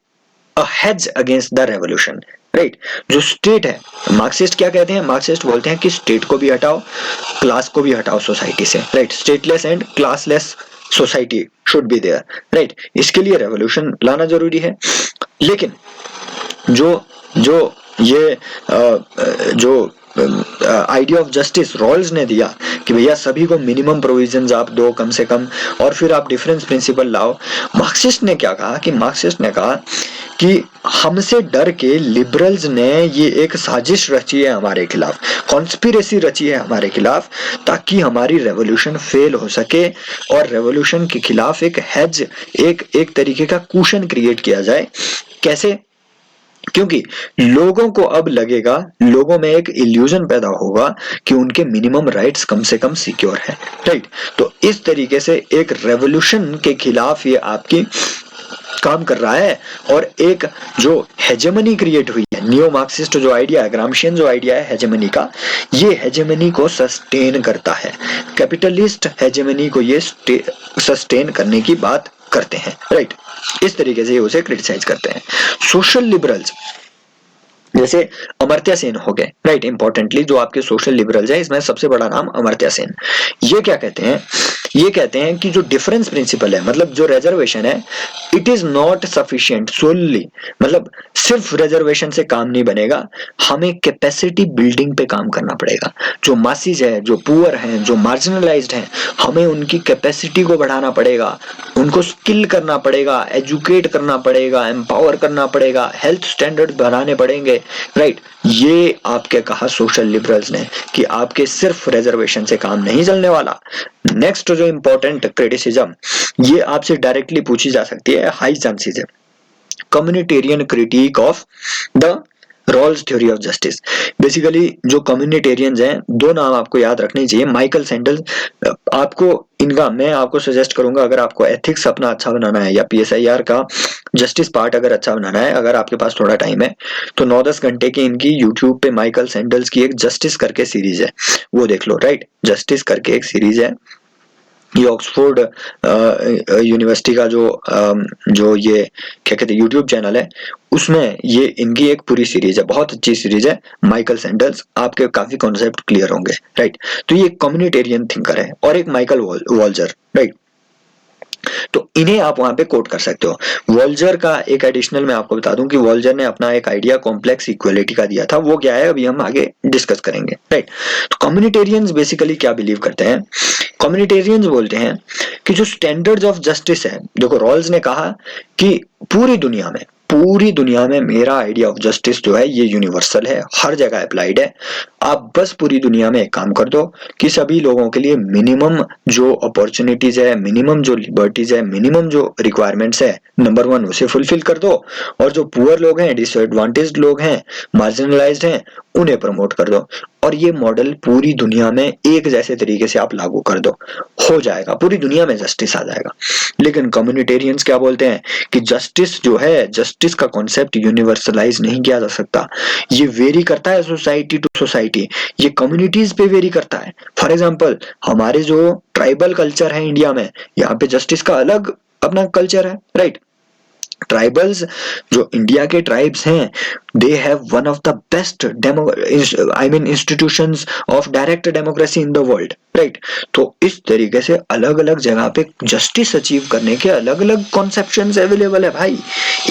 a hedge against the revolution, right. जो स्टेट है, मार्क्सिस्ट क्या कहते हैं? मार्क्सिस्ट बोलते हैं कि स्टेट को भी हटाओ, क्लास को भी हटाओ सोसाइटी से, राइट। Stateless and classless society should be there, right. इसके लिए रेवोल्यूशन लाना जरूरी है। लेकिन जो जो ये जो आइडिया ऑफ जस्टिस रॉल्स ने दिया कि भैया सभी को मिनिमम प्रोविजंस आप दो कम से कम, और फिर आप डिफरेंस प्रिंसिपल लाओ। मार्क्सिस्ट ने क्या कहा कि मार्क्सिस्ट ने कहा कि हमसे डर के लिबरल्स ने ये एक साजिश रची है हमारे खिलाफ, कॉन्स्पिरेसी रची है हमारे खिलाफ, ताकि हमारी रेवोल्यूशन फेल हो सके और रेवोल्यूशन के खिलाफ एक हेज, एक तरीके का कुशन क्रिएट किया जाए। कैसे? क्योंकि लोगों को अब लगेगा, लोगों में एक इल्यूजन पैदा होगा कि उनके मिनिमम राइट्स कम से कम सिक्योर है, राइट। तो इस तरीके से एक रेवोल्यूशन के खिलाफ ये आपकी काम कर रहा है, और एक जो हेजेमनी क्रिएट हुई है, नियो मार्क्सिस्ट जो आइडिया है, ग्रामशियन जो आइडिया है हेजेमनी का, ये हेजेमनी को सस्टेन करता है। कैपिटलिस्ट हेजेमनी को ये सस्टेन करने की बात करते हैं, राइट। इस तरीके से ये उसे क्रिटिसाइज करते हैं। सोशल लिबरल्स जैसे अमर्त्य सेन हो गए, राइट। इंपॉर्टेंटली जो आपके सोशल लिबरल्स है, इसमें सबसे बड़ा नाम अमर्त्य सेन। ये क्या कहते हैं? ये कहते हैं कि जो डिफरेंस प्रिंसिपल है, मतलब जो रिजर्वेशन है, इट इज नॉट सफिशिएंट सोली, मतलब सिर्फ रिजर्वेशन से काम नहीं बनेगा, हमें कैपेसिटी बिल्डिंग पे काम करना पड़ेगा। जो मासिस है, जो पुअर हैं, जो मार्जिनलाइज्ड हैं, हमें उनकी कैपेसिटी को बढ़ाना पड़ेगा, उनको स्किल करना पड़ेगा, एजुकेट करना पड़ेगा, एम्पावर करना पड़ेगा, हेल्थ स्टैंडर्ड बढ़ाने पड़ेंगे, राइट। ये आपके कहा सोशल लिबरल्स ने कि आपके सिर्फ रिजर्वेशन से काम नहीं चलने वाला। नेक्स्ट जो इंपॉर्टेंट क्रिटिसिज्म, ये आपसे डायरेक्टली पूछी जा सकती है, हाई चांसेस है, communitarian critique of the Rawls theory of justice. Basically जो कम्युनिटेरियंस हैं, दो नाम आपको याद रखने चाहिए, माइकल सैंडल। आपको इनका मैं आपको सजेस्ट करूंगा, अगर आपको एथिक्स अपना अच्छा बनाना है या पीएसआईआर का जस्टिस पार्ट अगर अच्छा बनाना है, अगर आपके पास थोड़ा टाइम है, तो 9-10 घंटे की इनकी यूट्यूब पे माइकल सैंडल्स की एक जस्टिस करके सीरीज है, वो देख लो, राइट। जस्टिस करके एक सीरीज है, ये ऑक्सफोर्ड यूनिवर्सिटी का जो ये क्या कहते हैं यूट्यूब चैनल है, उसमें ये इनकी एक पूरी सीरीज है, बहुत अच्छी सीरीज है, माइकल सैंडल्स। आपके काफी कॉन्सेप्ट क्लियर होंगे, राइट। तो ये कम्युनिटेरियन थिंकर है, और एक माइकल वॉल्जर, राइट। तो इन्हें आप वहां पे कोट कर सकते हो। वॉल्जर का एक एडिशनल मैं आपको बता दूं कि वॉल्जर ने अपना एक आइडिया कॉम्प्लेक्स इक्वलिटी का दिया था, वो क्या है अभी हम आगे डिस्कस करेंगे, राइट। तो कम्युनिटेरियंस बेसिकली क्या बिलीव करते हैं? कम्युनिटेरियंस बोलते हैं कि जो स्टैंडर्ड्स ऑफ जस्टिस है, देखो रॉल्स ने कहा कि पूरी दुनिया में मेरा आइडिया ऑफ जस्टिस जो है ये यूनिवर्सल है, हर जगह अप्लाइड है। आप बस पूरी दुनिया में एक काम कर दो कि सभी लोगों के लिए मिनिमम जो अपॉर्चुनिटीज है, मिनिमम जो लिबर्टीज है, मिनिमम जो रिक्वायरमेंट्स है, नंबर 1 उसे फुलफिल कर दो, और जो पुअर लोग हैं, डिसएडवांटेज्ड लोग हैं, मार्जिनलाइज्ड हैं, उन्हें प्रमोट कर दो। और ये मॉडल पूरी दुनिया में एक जैसे तरीके से आप लागू कर दो, हो जाएगा, पूरी दुनिया में जस्टिस आ जाएगा। लेकिन कम्युनिटेरियंस क्या बोलते हैं कि जस्टिस जो है, जस्टिस का कॉन्सेप्ट यूनिवर्सलाइज नहीं किया जा सकता, ये वेरी करता है सोसाइटी टू सोसाइटी, ये कम्युनिटीज पे वेरी करता है। फॉर एग्जाम्पल हमारे जो ट्राइबल कल्चर है इंडिया में, यहाँ पे जस्टिस का अलग अपना कल्चर है, राइट। ट्राइबल्स जो इंडिया के ट्राइब्स हैं, they have one of the best institutions of direct democracy in the world, right। तो इस तरीके से अलग अलग जगह पे जस्टिस अचीव करने के अलग अलग कॉन्सेप्शंस अवेलेबल है भाई,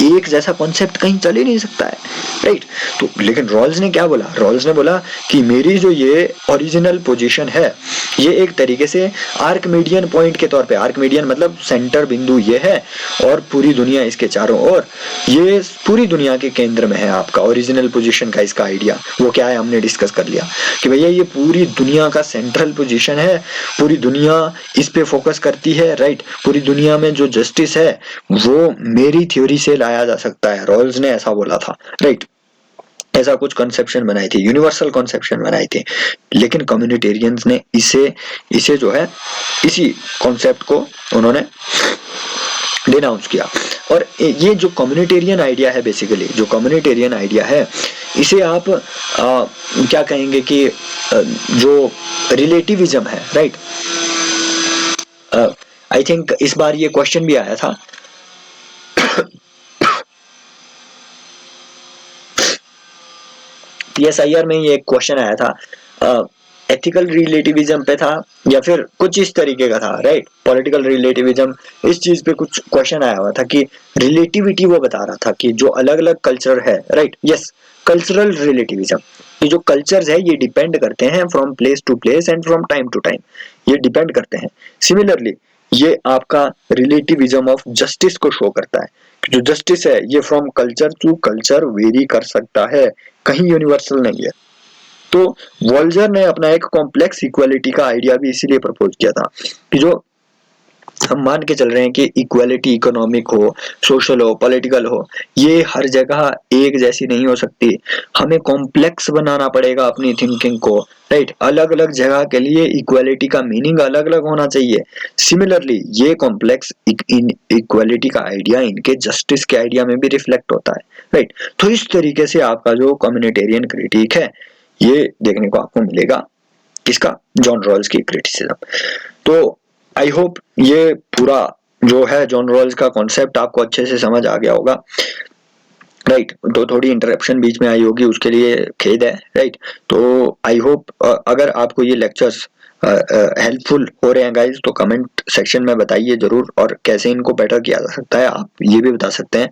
एक जैसा कॉन्सेप्ट कहीं चल ही नहीं सकता है, राइट। तो लेकिन रॉल्स ने क्या बोला? रॉल्स ने बोला कि मेरी जो ये ओरिजिनल पोजीशन है, ये एक तरीके से आर्कमिडियन पॉइंट के तौर पे, आर्कमिडियन मतलब सेंटर बिंदु ये है, और पूरी दुनिया इसके चारों ओर, ये पूरी दुनिया के केंद्र में है। आपका ओरिजिनल पोजीशन का इसका आइडिया वो क्या है, हमने डिस्कस कर लिया कि भैया ये पूरी दुनिया का सेंट्रल पोजीशन है, पूरी दुनिया इस पे फोकस करती है, राइट। पूरी दुनिया में जो जस्टिस है वो मेरी थ्योरी से लाया जा सकता है, रॉल्स ने ऐसा बोला था, राइट। ऐसा कुछ कॉन्सेप्शन बनाई थी, यूनिवर्सल कॉन्सेप्शन बनाई थी। लेकिन कम्युनिटेरियंस ने इसे जो है, इसी कॉन्सेप्ट को उन्होंने डिनाउंस किया। और ये जो कम्युनिटेरियन आइडिया है, बेसिकली जो कम्युनिटेरियन आइडिया है, इसे आप क्या कहेंगे कि जो रिलेटिविज्म है, राइट। आई थिंक इस बार ये क्वेश्चन भी आया था पीएसआईआर में, ये एक क्वेश्चन आया था, एथिकल रिलेटिविज्म पे था या फिर कुछ इस तरीके का था, राइट। पॉलिटिकल रिलेटिविज्म, इस चीज पे कुछ क्वेश्चन आया हुआ था कि रिलेटिविटी वो बता रहा था कि जो अलग अलग कल्चर है, राइट, यस, कल्चरल रिलेटिविज्म, ये जो कल्चर्स है ये डिपेंड करते हैं from place to place and from time to time, ये डिपेंड करते हैं। सिमिलरली ये आपका रिलेटिविज्म ऑफ जस्टिस को शो करता है, जो जस्टिस है ये from culture to culture vary कर सकता है, कहीं यूनिवर्सल नहीं है। तो वॉल्जर ने अपना एक कॉम्प्लेक्स इक्वालिटी का आइडिया भी इसीलिए प्रपोज किया था कि जो हम मान के चल रहे हैं कि इक्वालिटी इकोनॉमिक हो, सोशल हो, पॉलिटिकल हो, ये हर जगह एक जैसी नहीं हो सकती, हमें कॉम्प्लेक्स बनाना पड़ेगा अपनी थिंकिंग को, राइट। अलग अलग जगह के लिए इक्वालिटी का मीनिंग अलग अलग होना चाहिए। सिमिलरली ये कॉम्प्लेक्स इक्वालिटी का आइडिया इनके जस्टिस के आइडिया में भी रिफ्लेक्ट होता है, राइट। तो इस तरीके से आपका जो कम्युनिटेरियन क्रिटिक है ये देखने को आपको मिलेगा, किसका, जॉन रॉल्स की क्रिटिसिज्म। तो आई होप ये पूरा जो है जॉन रॉल्स का कॉन्सेप्ट आपको अच्छे से समझ आ गया होगा, राइट। तो थोड़ी इंटरप्शन बीच में आई होगी उसके लिए खेद है, राइट। तो आई होप अगर आपको ये लेक्चर्स हेल्पफुल हो रहे हैं गाइज तो कमेंट सेक्शन में बताइए जरूर, और कैसे इनको बेटर किया जा सकता है आप ये भी बता सकते हैं।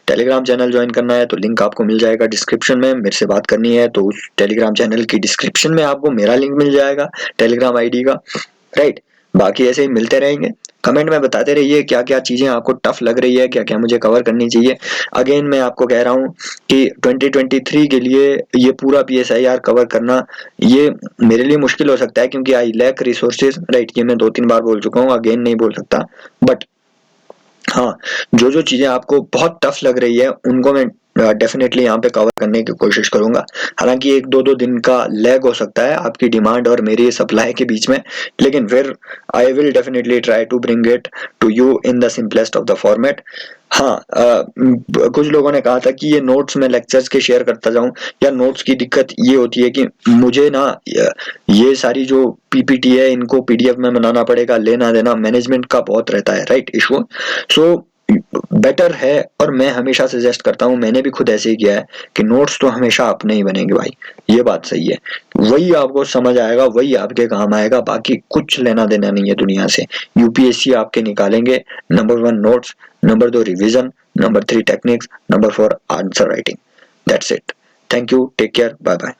टेलीग्राम चैनल ज्वाइन करना है तो लिंक आपको मिल जाएगा डिस्क्रिप्शन में, मेरे से बात करनी है तो उस टेलीग्राम चैनल की डिस्क्रिप्शन में आपको मेरा लिंक मिल जाएगा टेलीग्राम आईडी का, राइट। बाकी ऐसे ही मिलते रहेंगे, कमेंट में बताते रहिए क्या क्या चीजें आपको टफ लग रही है, क्या क्या मुझे कवर करनी चाहिए। अगेन मैं आपको कह रहा हूँ कि 2023 के लिए ये पूरा PSIR कवर करना ये मेरे लिए मुश्किल हो सकता है क्योंकि आई लैक रिसोर्सेज, राइट। ये मैं 2-3 बार बोल चुका हूँ, अगेन नहीं बोल सकता, बट हाँ जो जो चीजें आपको बहुत टफ लग रही है उनको मैं डेफिनेटली यहाँ पे कवर करने की कोशिश करूंगा। हालांकि 1-2 दिन का लैग हो सकता है आपकी डिमांड और मेरी सप्लाई के बीच में, लेकिन फिर I will definitely try to bring it to you in the simplest of the format. हाँ कुछ लोगों ने कहा था कि ये नोट्स में लेक्चर्स के शेयर करता जाऊं, या नोट्स की दिक्कत ये होती है कि मुझे ना ये सारी जो PPT है इनको PDF में बनाना पड़ेगा, लेना देना मैनेजमेंट का बहुत रहता है, राइट, इशू। सो बेटर है, और मैं हमेशा सजेस्ट करता हूँ, मैंने भी खुद ऐसे ही किया है कि नोट्स तो हमेशा अपने ही बनेंगे भाई, ये बात सही है, वही आपको समझ आएगा, वही आपके काम आएगा, बाकी कुछ लेना देना नहीं है दुनिया से। UPSC आपके निकालेंगे number 1 notes, number 2 revision, number 3 techniques, number 4 answer writing, that's it. Thank you, take care, bye bye.